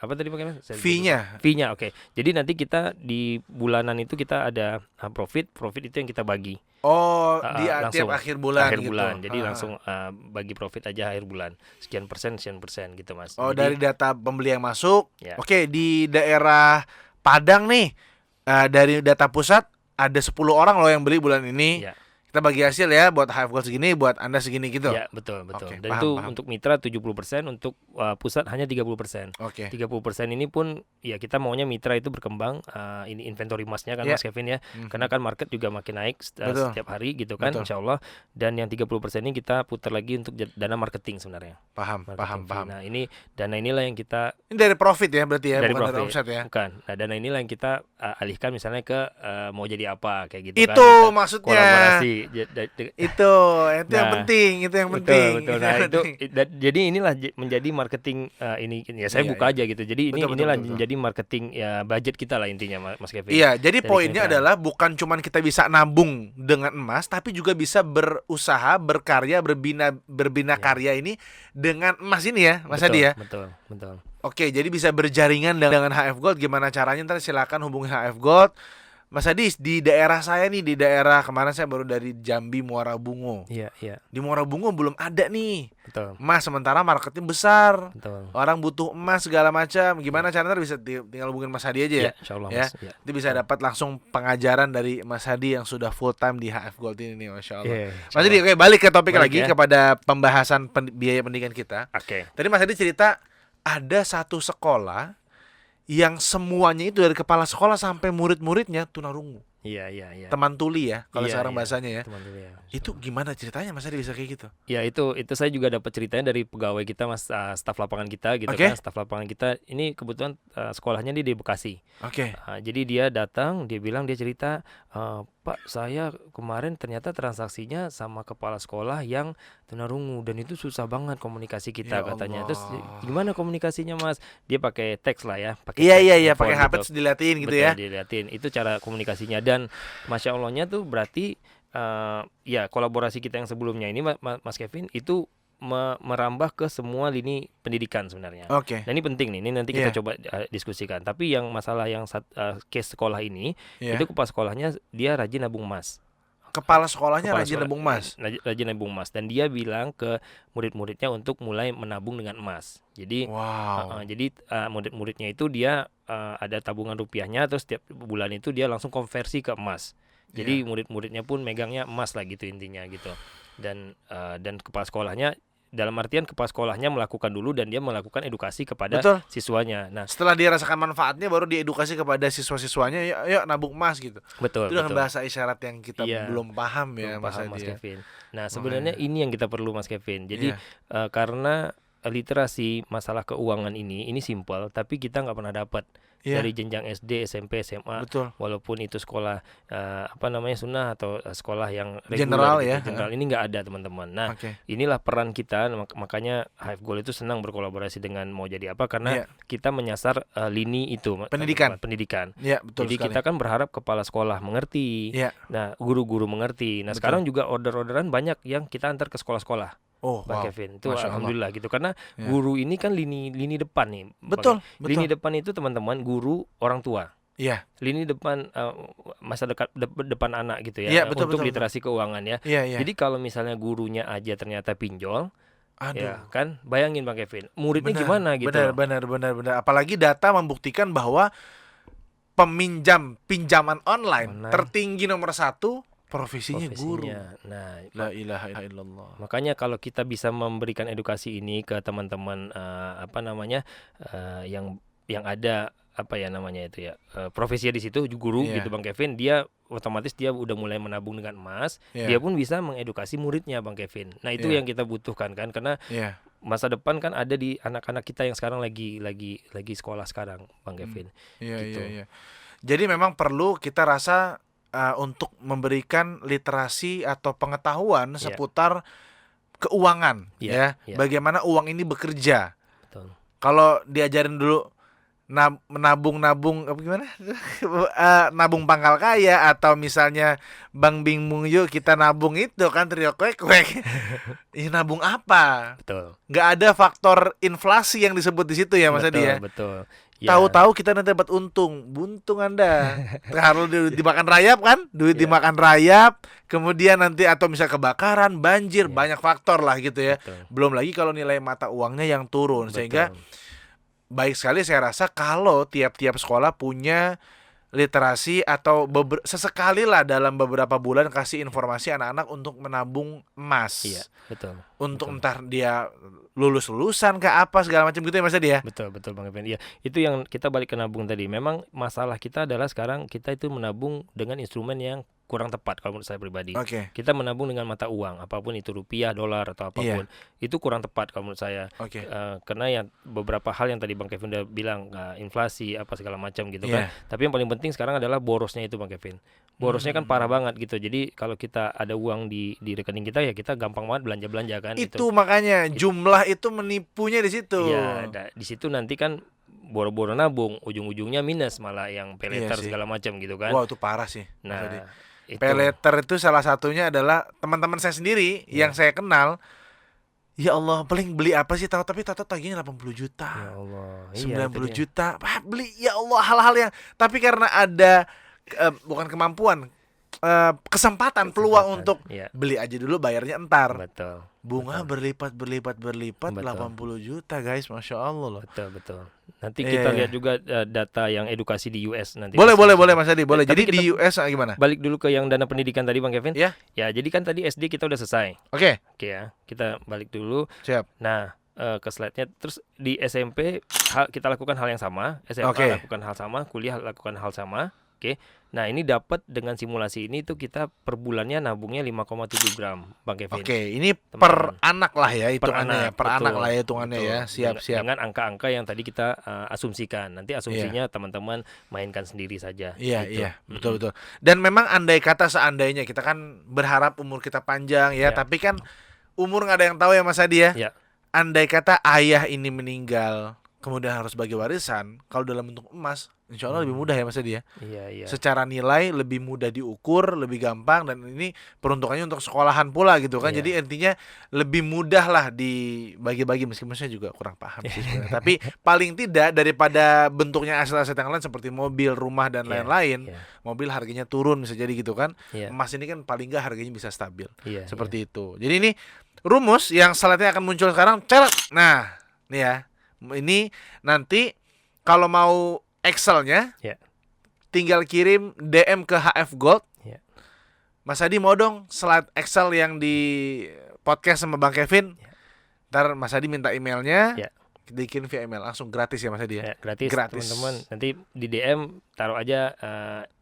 apa tadi bagaimana? Fee-nya. Oke. Jadi nanti kita di bulanan itu kita ada profit itu yang kita bagi. Tiap akhir bulan gitu. Jadi langsung bagi profit aja akhir bulan. Sekian persen gitu Mas. Jadi, dari data pembeli yang masuk. Di daerah Padang nih, dari data pusat ada 10 orang loh yang beli bulan ini. Kita bagi hasil ya, buat HF Gold segini, buat Anda segini gitu. Ya, betul. Dan itu untuk mitra 70%, untuk pusat hanya 30%. 30% ini pun ya kita maunya mitra itu berkembang, ini inventory emasnya kan Mas Kevin ya. Karena kan market juga makin naik setiap hari gitu kan, insya Allah. Dan yang 30% ini kita putar lagi untuk dana marketing sebenarnya. Paham. Nah, ini dana inilah yang kita... Ini dari profit ya berarti ya, dari bukan profit, dari omset ya? Bukan. Nah, dana inilah yang kita alihkan misalnya ke mau jadi apa kayak gitu kan. Itu maksudnya. Kolaborasi. Itu yang penting. Betul. Nah, jadi inilah menjadi marketing ini ya saya buka aja gitu. Jadi inilah menjadi marketing ya budget kita lah intinya Mas Kevin. Iya, jadi poinnya adalah bukan cuman kita bisa nabung dengan emas, tapi juga bisa berusaha, berkarya, berbina karya ini dengan emas ini ya, Mas Hadi ya. Betul. Oke, jadi bisa berjaringan dengan HF Gold. Gimana caranya? Ntar silakan hubungi HF Gold. Mas Hadi, di daerah saya nih, di daerah kemarin saya baru dari Jambi, Muara Bungo. Iya. Di Muara Bungo belum ada nih. Betul. Emas, sementara marketnya besar. Betul. Orang butuh emas segala macam. Gimana caranya? Bisa tinggal hubungin Mas Hadi aja ya. Insyaallah, ya. Mas. Itu bisa dapat langsung pengajaran dari Mas Hadi yang sudah full time di HF Gold ini nih, Masya Allah. Mas Hadi, balik ke topik lagi kepada pembahasan biaya pendidikan kita. Tadi Mas Hadi cerita ada satu sekolah yang semuanya itu dari kepala sekolah sampai murid-muridnya tunarungu. Iya. Teman tuli ya kalau sekarang Iya. bahasanya ya. Teman tuli ya. Itu gimana ceritanya Mas Adi bisa kayak gitu? Ya itu saya juga dapat ceritanya dari pegawai kita Mas, staf lapangan kita gitu Oke. kan. Staf lapangan kita ini kebetulan sekolahnya di Bekasi. Oke. Jadi dia datang, dia bilang dia cerita, Pak saya kemarin ternyata transaksinya sama kepala sekolah yang tunarungu dan itu susah banget komunikasi kita Ya katanya. Terus Allah. gimana komunikasinya Mas? Dia pakai teks lah ya, pakai Iya, telepon pakai HP gitu. terus diliatin gitu Betul, ya. diliatin. Itu cara komunikasinya dan Masya Allahnya tuh berarti ya kolaborasi kita yang sebelumnya ini Mas Kevin itu merambah ke semua lini pendidikan sebenarnya. Oke. Nah ini penting nih, ini nanti kita Iya. coba diskusikan. Tapi yang masalah yang case sekolah ini, Iya. itu kepala sekolahnya dia rajin nabung emas. Kepala sekolahnya Kepala rajin sekolah, nabung emas. rajin nabung emas dan dia bilang ke murid-muridnya untuk mulai menabung dengan emas. Jadi Wow. murid-muridnya itu dia ada tabungan rupiahnya, terus setiap bulan itu dia langsung konversi ke emas. Jadi murid-muridnya pun megangnya emas lah gitu intinya gitu. Dan kepala sekolahnya dalam artian kepala sekolahnya melakukan dulu dan dia melakukan edukasi kepada Betul. siswanya. Nah, Setelah dia rasakan manfaatnya baru diedukasi kepada siswa-siswanya, yuk nabung emas gitu. betul. Itu dengan bahasa isyarat yang kita Iya. belum paham ya Belum Mas paham, Adi Mas ya. Kevin. Nah, sebenarnya ini yang kita perlu Mas Kevin. Jadi Iya. karena literasi masalah keuangan ini simpel, tapi kita nggak pernah dapat Iya. dari jenjang SD, SMP, SMA, Betul. walaupun itu sekolah sunnah atau sekolah yang General reguler ya. gitu, general ini nggak ada teman-teman. Nah, Oke. inilah peran kita, makanya Hive Goal itu senang berkolaborasi dengan Mau Jadi Apa karena kita menyasar lini itu pendidikan. Iya, betul Jadi sekali. kita kan berharap kepala sekolah mengerti, Iya. nah guru-guru mengerti. Nah Betul. sekarang juga orderan banyak yang kita antar ke sekolah-sekolah, Oh, Bang wow. Kevin. Itu Masya Allah. alhamdulillah gitu karena Ya. guru ini kan lini depan nih. Betul, Lini betul. depan itu teman-teman guru orang tua. Iya. Lini depan masa depan anak gitu ya, Iya, betul, untuk betul, literasi keuangan ya. Iya. Jadi kalau misalnya gurunya aja ternyata pinjol, Aduh. ya kan, bayangin Bang Kevin, muridnya gimana gitu. Benar. Apalagi data membuktikan bahwa pinjaman online tertinggi nomor 1 profesinya guru. Nah, La ilaha illallah. makanya kalau kita bisa memberikan edukasi ini ke teman-teman yang ada profesinya di situ guru gitu Bang Kevin, dia otomatis dia udah mulai menabung dengan emas, dia pun bisa mengedukasi muridnya Bang Kevin. Nah, itu yang kita butuhkan kan karena masa depan kan ada di anak-anak kita yang sekarang lagi sekolah sekarang Bang Kevin. Iya. Jadi memang perlu kita rasa untuk memberikan literasi atau pengetahuan seputar keuangan bagaimana uang ini bekerja. Betul. Kalau diajarin dulu nabung apa gimana? Nabung pangkal kaya atau misalnya Bang Bingung yuk kita nabung itu kan trio kwek. Ini nabung apa? Betul. Nggak ada faktor inflasi yang disebut di situ ya Mas Adi ya. Betul. Ya. Tahu-tahu kita nanti dapat buntung Anda. Kalau dimakan rayap kan, duit dimakan rayap, kemudian nanti atau misal kebakaran, banjir, banyak faktor lah gitu ya. Betul. Belum lagi kalau nilai mata uangnya yang turun, sehingga baik sekali saya rasa kalau tiap-tiap sekolah punya literasi atau sesekali lah dalam beberapa bulan kasih informasi anak-anak untuk menabung emas. Iya, betul. Untuk entar dia lulusan ke apa segala macam gitu ya Mas Adi ya. Betul Bang Kevin. Iya, itu yang kita balik ke nabung tadi. Memang masalah kita adalah sekarang kita itu menabung dengan instrumen yang kurang tepat kalau menurut saya pribadi. Oke. Kita menabung dengan mata uang, apapun itu rupiah, dolar atau apapun, itu kurang tepat kalau menurut saya. Oke. Karena ya beberapa hal yang tadi Bang Kevin udah bilang, inflasi apa segala macam gitu kan. Tapi yang paling penting sekarang adalah borosnya itu Bang Kevin. Borosnya kan parah banget gitu. Jadi kalau kita ada uang di rekening kita ya kita gampang banget belanja kan. Itu makanya jumlah itu menipunya di situ. Iya, di situ nanti kan boro-boro nabung, ujung-ujungnya minus malah yang paylater segala macam gitu kan. Wah, itu parah sih. Nah, paylater itu salah satunya adalah teman-teman saya sendiri yang saya kenal. Ya Allah, paling beli apa sih tapi tagihnya 80 juta. Ya Allah. 90 juta. Beli ya Allah hal-hal yang tapi karena ada bukan kemampuan, kesempatan peluang untuk beli aja dulu bayarnya entar. Betul. Bunga berlipat 80 juta guys, Masya Allah loh. Betul. Nanti kita lihat juga data yang edukasi di US nanti. Boleh Mas Adi, boleh. Jadi di US gimana? Balik dulu ke yang dana pendidikan tadi Bang Kevin. Ya, jadi kan tadi SD kita udah selesai. Oke ya, kita balik dulu. Siap. Nah, ke slide-nya terus di SMP kita lakukan hal yang sama, SMA lakukan hal sama, kuliah lakukan hal sama. Oke. Nah, ini dapat dengan simulasi ini tuh kita per bulannya nabungnya 5,7 gram, Bang Kevin. Oke, ini Teman-teman. per anak lah ya hitungannya Per anak betul, lah ya hitungannya betul. ya. Siap. Dengan angka-angka yang tadi kita asumsikan. Nanti asumsinya teman-teman mainkan sendiri saja. Iya, gitu. iya, betul. Dan memang andai kata seandainya kita kan berharap umur kita panjang ya, tapi kan umur nggak ada yang tahu ya Mas Adi ya. Ya. Andai kata ayah ini meninggal, kemudian harus bagi warisan, kalau dalam bentuk emas, insya Allah lebih mudah ya Mas Adi ya. Iya. Secara nilai lebih mudah diukur, lebih gampang, dan ini peruntukannya untuk sekolahan pula gitu kan. Iya. Jadi intinya lebih mudah lah dibagi-bagi, meskipun saya juga kurang paham sih sebenarnya. Tapi paling tidak daripada bentuknya aset-aset yang lain seperti mobil, rumah dan lain-lain, mobil harganya turun bisa jadi gitu kan. Emas ini kan paling nggak harganya bisa stabil. Seperti itu. Jadi ini rumus yang slide-nya akan muncul sekarang. Nah, nih ya. Ini nanti kalau mau Excel-nya, tinggal kirim DM ke HF Gold. Mas Adi mau dong slide Excel yang di podcast sama Bang Kevin. Ntar Mas Adi minta emailnya, dikirim via email langsung gratis ya Mas Adi ya. Gratis teman-teman. Nanti di DM taruh aja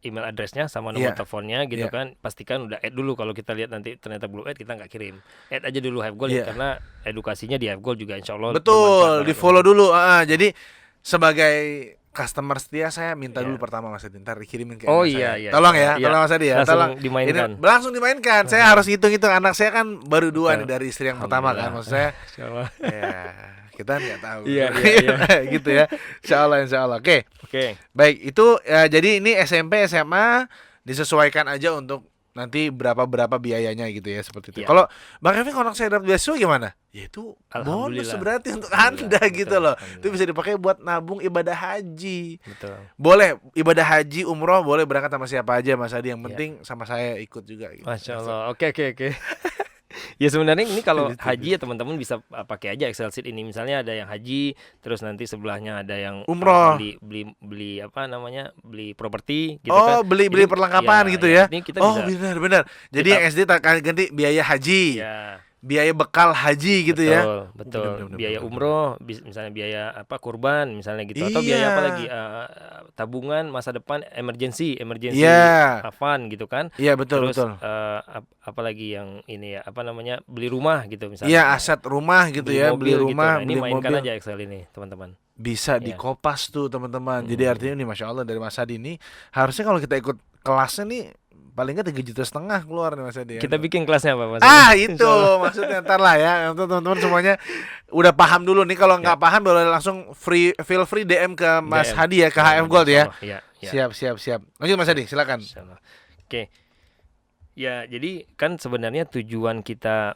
email address-nya sama nomor teleponnya gitu kan. Pastikan udah add dulu, kalau kita lihat nanti ternyata belum add, kita nggak kirim. Add aja dulu HF Gold karena edukasinya di HF Gold juga insya Allah. Betul, di follow dulu. Jadi sebagai customer setia saya minta dulu pertama Mas Adi, ntar dikirimin ke saya. Tolong ya, tolong Mas Adi ya. Langsung dimainkan. Ini langsung dimainkan. Saya harus hitung-hitung, anak saya kan baru 2 nih dari istri yang pertama kan. Maksud saya ya, kita nggak tahu. Gitu ya. Insya Allah. Oke. Baik, itu jadi ini SMP, SMA disesuaikan aja untuk nanti berapa biayanya gitu ya, seperti itu. Kalau Bang Kevin kalau saya dapat beasiswa gimana? Ya itu bonus berarti untuk Anda gitu loh. Itu bisa dipakai buat nabung ibadah haji. Boleh ibadah haji, umroh, boleh berangkat sama siapa aja Mas Adi, yang penting sama saya ikut juga gitu. Masya Allah. Oke. Ya sebenarnya ini kalau haji ya teman-teman bisa pakai aja Excel sheet ini. Misalnya ada yang haji, terus nanti sebelahnya ada yang umroh, beli apa namanya, beli properti gitu kan. Beli jadi, perlengkapan gitu ya. Ini kita bisa, benar. Jadi yang SD ganti biaya haji. Biaya bekal haji gitu ya. Betul. Biaya umroh, misalnya biaya kurban misalnya gitu, atau biaya apa lagi, tabungan masa depan, emergency fund gitu kan. Betul. Apalagi yang ini ya, beli rumah gitu misalnya. Aset rumah gitu ya, beli rumah, gitu. Nah, ini mainkan mobil. aja Excel ini teman-teman. Bisa dikopas tuh teman-teman. Jadi artinya ini Masya Allah dari Mas Adi ini harusnya kalau kita ikut kelasnya nih paling nggak 3,5 juta keluar nih Mas Adi. Kita bikin kelasnya apa Mas? Itu maksudnya ntar lah ya. Untuk teman-teman semuanya udah paham dulu nih. Kalau nggak paham boleh langsung feel free DM ke Mas Hadi ya, ke HF Gold ya. Siap. Lanjut Mas Hadi, silakan. Oke. Ya, jadi kan sebenarnya tujuan kita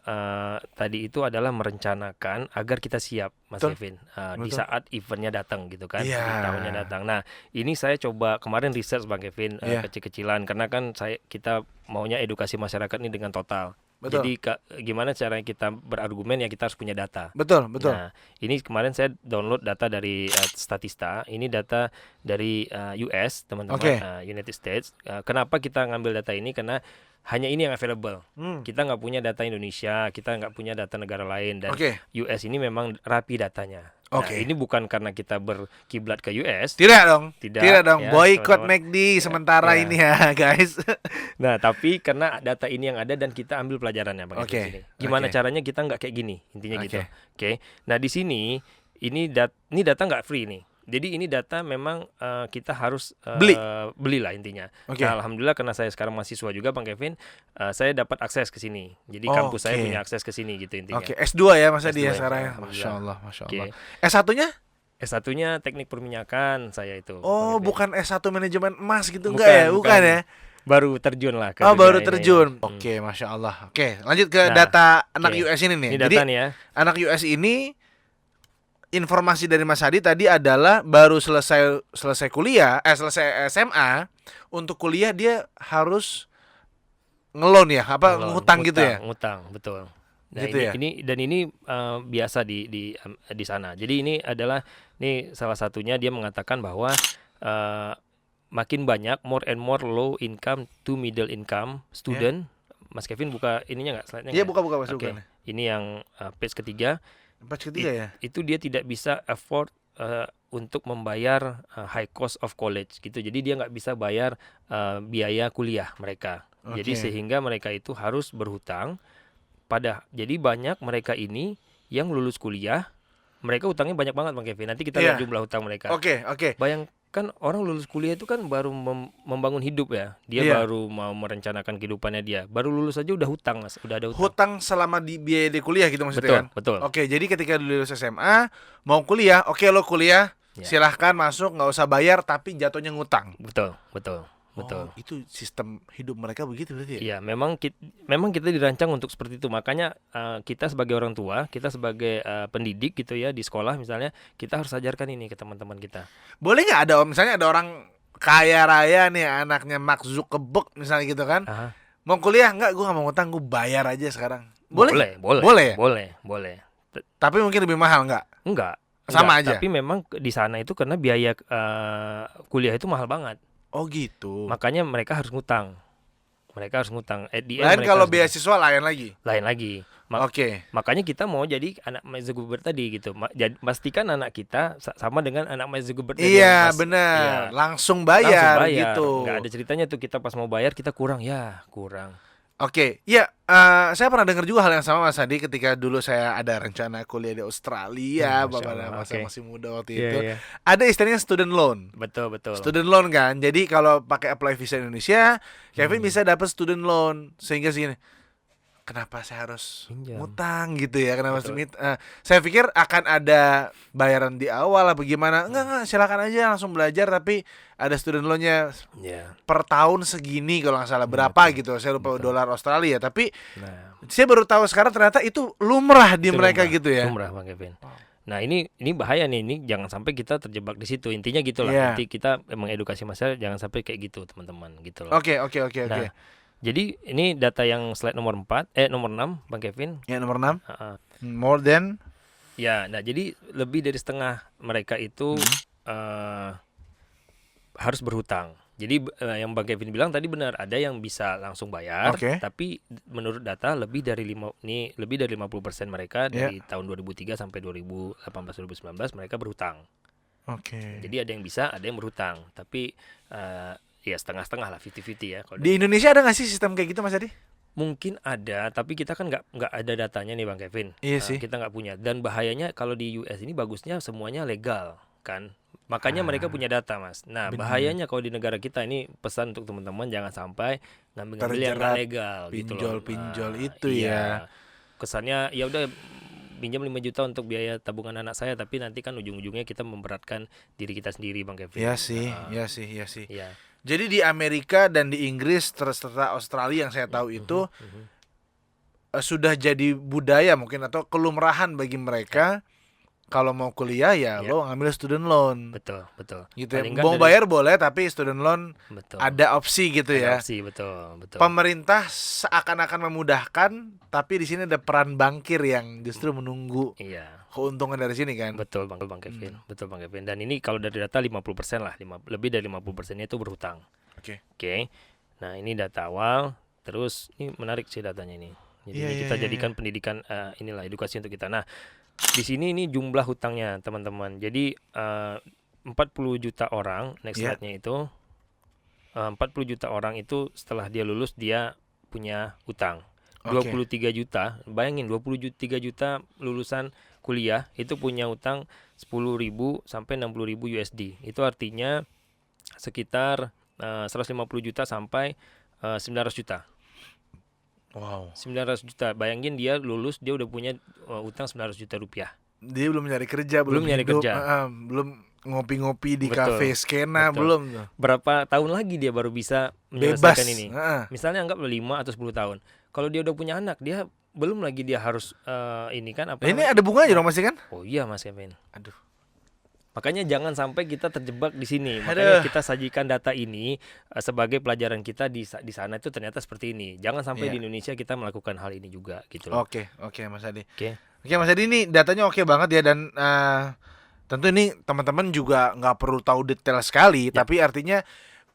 tadi itu adalah merencanakan agar kita siap, Mas Kevin, di saat eventnya datang gitu kan, di tahunnya datang. Nah, ini saya coba kemarin research Bang Kevin kecil-kecilan, karena kan kita maunya edukasi masyarakat ini dengan total. Jadi gimana caranya kita berargumen, ya kita harus punya data. Betul. Nah, ini kemarin saya download data dari Statista. Ini data dari US, teman-teman, United States. Kenapa kita ngambil data ini? Karena hanya ini yang available. Kita nggak punya data Indonesia, kita nggak punya data negara lain, dan US ini memang rapi datanya. Nah, ini bukan karena kita berkiblat ke US. Tidak dong. Ya, Boykot McD sementara ini ya, guys. Nah, tapi karena data ini yang ada dan kita ambil pelajarannya, Bang. Gimana caranya kita nggak kayak gini, intinya gitu. Nah, di sini ini data nggak free nih. Jadi ini data memang kita harus belilah intinya. Nah, alhamdulillah karena saya sekarang mahasiswa juga Bang Kevin, saya dapat akses ke sini. Jadi kampus saya punya akses ke sini gitu intinya. S2 ya Mas Adi ya sekarang ya. Masya Allah. S1-nya? S1-nya teknik perminyakan saya itu. Bukan S1 manajemen emas gitu enggak ya? Bukan ya? Baru terjun lah. Baru terjun. Masya Allah. Lanjut ke data anak US ini nih. Ini data nih ya. Anak US ini, informasi dari Mas Hadi tadi adalah baru selesai kuliah, selesai SMA, untuk kuliah dia harus ngeloan ya, ngutang gitu ya? Ngutang, betul. Nah, gitu ini biasa di sana. Jadi ini adalah salah satunya dia mengatakan bahwa makin banyak more and more low income to middle income student. Mas Kevin buka ininya nggak, slide-nya? Iya, buka Mas. Ini yang page ketiga. Page ketiga ya? Itu dia tidak bisa afford untuk membayar high cost of college gitu. Jadi dia nggak bisa bayar biaya kuliah mereka. Jadi sehingga mereka itu harus berhutang jadi banyak mereka ini yang lulus kuliah, mereka utangnya banyak banget Bang Kevin. Nanti kita lihat jumlah hutang mereka. Bayangkan orang lulus kuliah itu kan baru membangun hidup ya. Dia baru mau merencanakan kehidupannya dia. Baru lulus aja udah hutang Mas, udah ada hutang. Hutang selama di biaya di kuliah gitu maksudnya kan? Betul. Jadi ketika lulus SMA, mau kuliah, lo kuliah, silahkan masuk, nggak usah bayar, tapi jatuhnya ngutang. Betul. Itu sistem hidup mereka begitu berarti ya? Iya, memang kita dirancang untuk seperti itu. Makanya kita sebagai orang tua, kita sebagai pendidik gitu ya di sekolah misalnya, kita harus ajarkan ini ke teman-teman kita. Boleh nggak misalnya ada orang kaya raya nih, anaknya Mark Zuckerberg misalnya gitu kan? Mau kuliah nggak? Gue nggak mau ngutang, gue bayar aja sekarang. Boleh. Boleh. Tapi mungkin lebih mahal nggak? Enggak. Sama aja. Tapi memang di sana itu karena biaya kuliah itu mahal banget. Oh gitu. Makanya mereka harus ngutang. Lain kalau beasiswa lain lagi. Makanya kita mau jadi anak Mark Zuckerberg tadi gitu. Pastikan anak kita sama dengan anak Mark Zuckerberg. Iya benar. Langsung bayar gitu. Nggak ada ceritanya tuh kita pas mau bayar kita kurang. Saya pernah dengar juga hal yang sama Mas Adi ketika dulu saya ada rencana kuliah di Australia, masih muda waktu itu. Ada istilahnya student loan. Betul. Student loan kan. Jadi kalau pakai apply visa Indonesia, Kevin bisa dapat student loan sehingga segini. Kenapa saya harus ngutang gitu ya? Kenapa saya pikir akan ada bayaran di awal apa gimana? Enggak, silakan aja langsung belajar, tapi ada student loan-nya per tahun segini kalau nggak salah berapa gitu. Saya lupa dolar Australia, tapi saya baru tahu sekarang ternyata itu lumrah di mereka gitu ya. Lumrah Bang Kevin. Nah ini bahaya nih, ini jangan sampai kita terjebak di situ. Intinya gitulah. Nanti kita mengedukasi masyarakat jangan sampai kayak gitu teman-teman gitu loh. Oke. Jadi ini data yang slide nomor 6 Bang Kevin. Ya nomor 6. More than. Ya, nah jadi lebih dari setengah mereka itu harus berhutang. Jadi yang Bang Kevin bilang tadi benar, ada yang bisa langsung bayar, tapi menurut data lebih dari 50% mereka dari tahun 2003 sampai 2018-2019 mereka berhutang. Jadi ada yang bisa, ada yang berhutang, tapi ya setengah-setengah lah, 50-50 ya. Di Indonesia ada nggak sih sistem kayak gitu Mas Adi? Mungkin ada, tapi kita kan nggak ada datanya nih Bang Kevin. Iya sih. Kita nggak punya. Dan bahayanya kalau di US ini bagusnya semuanya legal kan. Makanya mereka punya data Mas. Nah bahayanya kalau di negara kita ini, pesan untuk teman-teman jangan sampai ngambil yang nggak legal. Pinjol itu ya. Kesannya ya udah pinjam 5 juta untuk biaya tabungan anak saya, tapi nanti kan ujung-ujungnya kita memberatkan diri kita sendiri Bang Kevin. Iya sih. Jadi di Amerika dan di Inggris serta Australia yang saya tahu itu sudah jadi budaya mungkin atau kelumrahan bagi mereka kalau mau kuliah lo ngambil student loan. Betul. Gitu ya. Mau bayar boleh, tapi student loan ada opsi gitu ya. Opsi, betul. Pemerintah seakan-akan memudahkan, tapi di sini ada peran bankir yang justru menunggu keuntungan dari sini kan. Betul Bang Kevin. Dan ini kalau dari data 50% lah, lebih dari 50%-nya itu berhutang. Oke. Nah, ini data awal. Terus ini menarik sih datanya ini. Jadi kita jadikan pendidikan inilah edukasi untuk kita. Nah, di sini ini jumlah hutangnya teman-teman. Jadi 40 juta orang, next slide-nya itu 40 juta orang itu setelah dia lulus dia punya hutang. 23 juta, bayangin 23 juta lulusan kuliah itu punya hutang 10.000 sampai 60.000 USD. Itu artinya sekitar 150 juta sampai 900 juta. Wow. 900 juta. Bayangin dia lulus, dia udah punya utang 900 juta rupiah. Dia belum nyari kerja, belum ngopi-ngopi di kafe skena, belum. Berapa tahun lagi dia baru bisa menyelesaikan ini? Misalnya anggap 5 atau 10 tahun. Kalau dia udah punya anak, dia belum lagi dia harus ini kan apa? Ini ada bunganya dong masih kan? Oh iya Mas Kevin. Aduh. Makanya jangan sampai kita terjebak di sini. Makanya kita sajikan data ini sebagai pelajaran kita di sana itu ternyata seperti ini. Jangan sampai di Indonesia kita melakukan hal ini juga gitu loh. Oke Mas Adi. Oke Mas Adi, ini datanya oke banget ya, dan tentu ini teman-teman juga nggak perlu tahu detail sekali, tapi artinya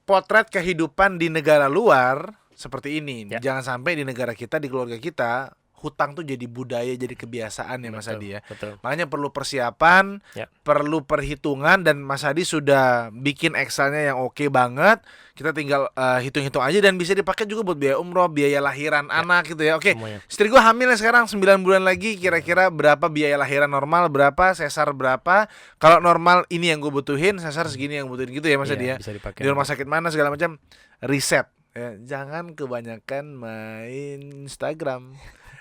potret kehidupan di negara luar seperti ini. Jangan sampai di negara kita, di keluarga kita, hutang tuh jadi budaya, jadi kebiasaan ya Mas Hadi ya. Betul. Makanya perlu persiapan, perlu perhitungan, dan Mas Hadi sudah bikin Excelnya yang oke banget. Kita tinggal hitung-hitung aja, dan bisa dipakai juga buat biaya umroh, biaya lahiran anak gitu ya. Oke. Istri gue hamil sekarang 9 bulan lagi, kira-kira berapa biaya lahiran normal, berapa sesar berapa. Kalau normal ini yang gue butuhin, sesar segini yang butuhin gitu ya Mas Hadi ya. Di rumah sakit mana segala macam, riset ya. Jangan kebanyakan main Instagram.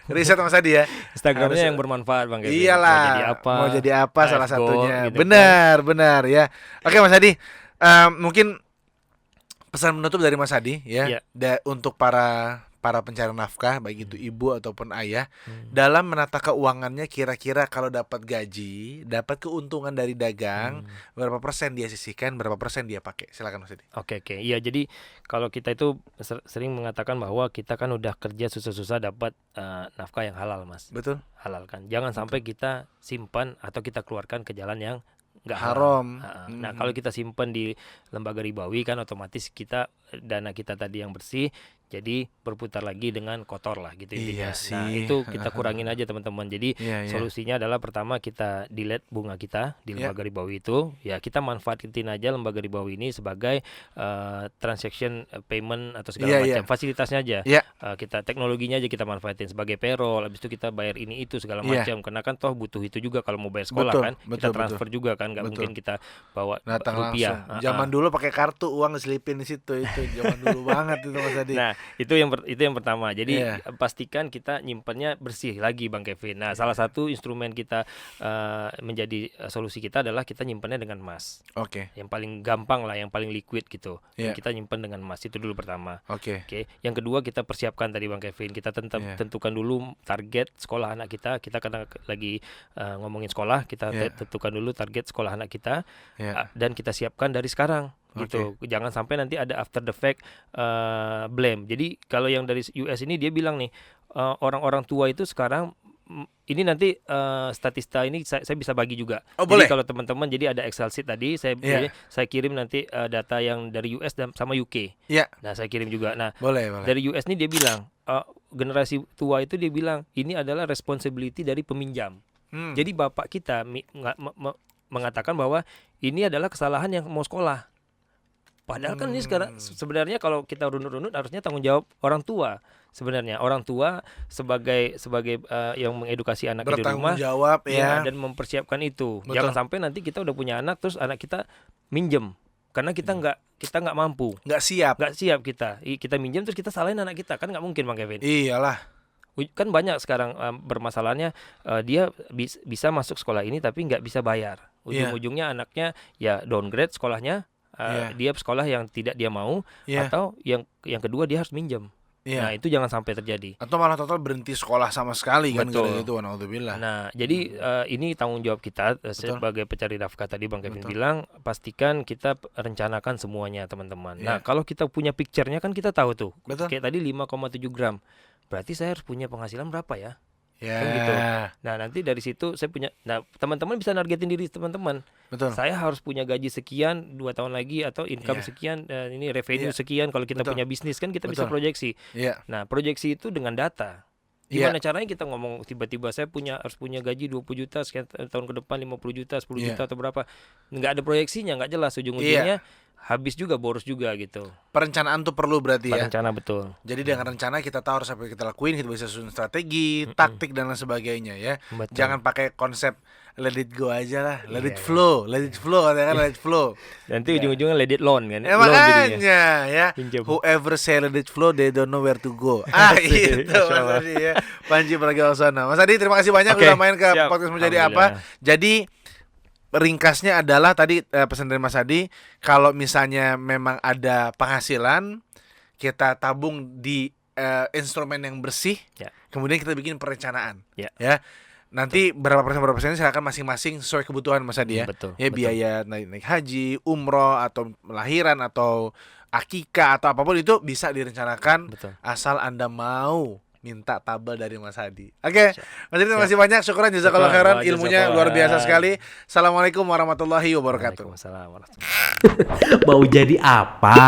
Riset Mas Hadi ya. Instagramnya yang bermanfaat Bang Kevin. Iyalah. Mau jadi apa salah satunya. Gitu benar ya. Oke Mas Hadi, mungkin pesan menutup dari Mas Hadi ya. Untuk para pencari nafkah, baik itu ibu ataupun ayah, dalam menata keuangannya, kira-kira kalau dapat gaji, dapat keuntungan dari dagang, berapa persen dia sisihkan, berapa persen dia pakai. Silakan Mas Hadi. Oke. Iya, jadi kalau kita itu sering mengatakan bahwa kita kan udah kerja susah-susah dapat nafkah yang halal, Mas. Betul. Halal kan. Jangan sampai kita simpan atau kita keluarkan ke jalan yang nggak haram. Nah, kalau kita simpan di lembaga ribawi kan otomatis dana kita tadi yang bersih jadi berputar lagi dengan kotor lah gitu intinya. Nah, itu kita kurangin aja teman-teman. Jadi solusinya adalah pertama kita delete bunga kita di lembaga ribawi itu. Ya, kita manfaatin aja lembaga ribawi ini sebagai transaction payment atau segala macam fasilitasnya aja. Kita teknologinya aja kita manfaatin sebagai payroll. Habis itu kita bayar ini itu segala macam. Karena kan toh butuh itu juga kalau mau bayar sekolah kan. Kita transfer juga kan, nggak mungkin kita bawa rupiah. Zaman dulu pakai kartu, uang diselipin di situ, itu zaman dulu banget itu Mas Hadi. Nah, itu yang pertama. Jadi pastikan kita nyimpannya bersih lagi Bang Kevin. Nah, salah satu instrumen kita menjadi solusi kita adalah kita nyimpannya dengan emas. Oke. Yang paling gampang lah, yang paling liquid gitu. Kita nyimpan dengan emas, itu dulu pertama. Oke. Yang kedua kita persiapkan tadi Bang Kevin. Kita tentukan dulu target sekolah anak kita. Kita karena lagi ngomongin sekolah, kita tentukan dulu target sekolah anak kita dan kita siapkan dari sekarang. Gitu. Jangan sampai nanti ada after the fact blame. Jadi kalau yang dari US ini dia bilang nih, orang-orang tua itu sekarang ini nanti statista ini saya bisa bagi juga. Jadi boleh. Kalau teman-teman, jadi ada Excel sheet tadi saya kirim nanti data yang dari US dan sama UK. Nah, saya kirim juga. Nah, boleh. Dari US ini dia bilang generasi tua itu dia bilang ini adalah responsibility dari peminjam. Jadi bapak kita mengatakan bahwa ini adalah kesalahan yang mau sekolah. Padahal kan ini sebenarnya kalau kita runut-runut harusnya tanggung jawab orang tua. Sebenarnya orang tua sebagai yang mengedukasi anak di rumah, jawab dan mempersiapkan itu. Betul. Jangan sampai nanti kita udah punya anak terus anak kita minjem karena kita nggak mampu, nggak siap kita minjem terus kita salahin anak kita, kan nggak mungkin Bang Kevin. Iyalah. Kan banyak sekarang bermasalahnya dia bisa masuk sekolah ini tapi nggak bisa bayar. Ujung-ujungnya anaknya ya downgrade sekolahnya. Dia sekolah yang tidak dia mau, atau yang kedua dia harus minjem. Nah, itu jangan sampai terjadi. Atau malah total berhenti sekolah sama sekali. Betul. Kan itu naudzubillah. Nah, jadi ini tanggung jawab kita sebagai pencari nafkah tadi Bang Kevin bilang, pastikan kita rencanakan semuanya teman-teman. Nah, kalau kita punya picture-nya kan kita tahu tuh. Kayak tadi 5,7 gram. Berarti saya harus punya penghasilan berapa ya? Kan gitu. Nah, nanti dari situ saya punya. Nah, teman-teman bisa nargetin diri teman-teman. Betul. Saya harus punya gaji sekian 2 tahun lagi, atau income sekian, ini revenue sekian. Kalau kita punya bisnis kan kita bisa proyeksi. Nah, proyeksi itu dengan data. Gimana caranya kita ngomong tiba-tiba saya harus punya gaji 20 juta sekian tahun ke depan, 50 juta, 10 juta atau berapa. Nggak ada proyeksinya, nggak jelas ujung-ujungnya. Habis juga, boros juga gitu. Perencanaan tuh perlu berarti Perencana, betul. Jadi dengan rencana kita tahu harus apa yang kita lakuin, kita bisa susun strategi, taktik dan lain sebagainya ya. Betul. Jangan pakai konsep let it go aja lah, let it flow katanya kan, let it flow. Nanti ujung-ujungnya let it loan kan. Makanya ya, whoever say let it flow they don't know where to go. Itu Mas Hadi ya. Panji Pragiwaksono. Mas Hadi, terima kasih banyak udah main ke podcast Menjadi Apa. Jadi ringkasnya adalah tadi pesan dari Mas Hadi, kalau misalnya memang ada penghasilan, kita tabung di instrumen yang bersih, kemudian kita bikin perencanaan, ya. Nanti berapa persen silakan masing-masing sesuai kebutuhan Mas Hadi ya. Biaya naik haji, umroh, atau lahiran, atau akikah, atau apapun itu bisa direncanakan. Asal Anda mau minta tabel dari Mas Hadi. Oke. Mas Hadi, terima kasih banyak. Syukuran, jazakallahu khairan. Ilmunya luar biasa sekali. Assalamualaikum warahmatullahi wabarakatuh. Waalaikumsalam warahmatullahi wabarakatuh. Mau jadi apa?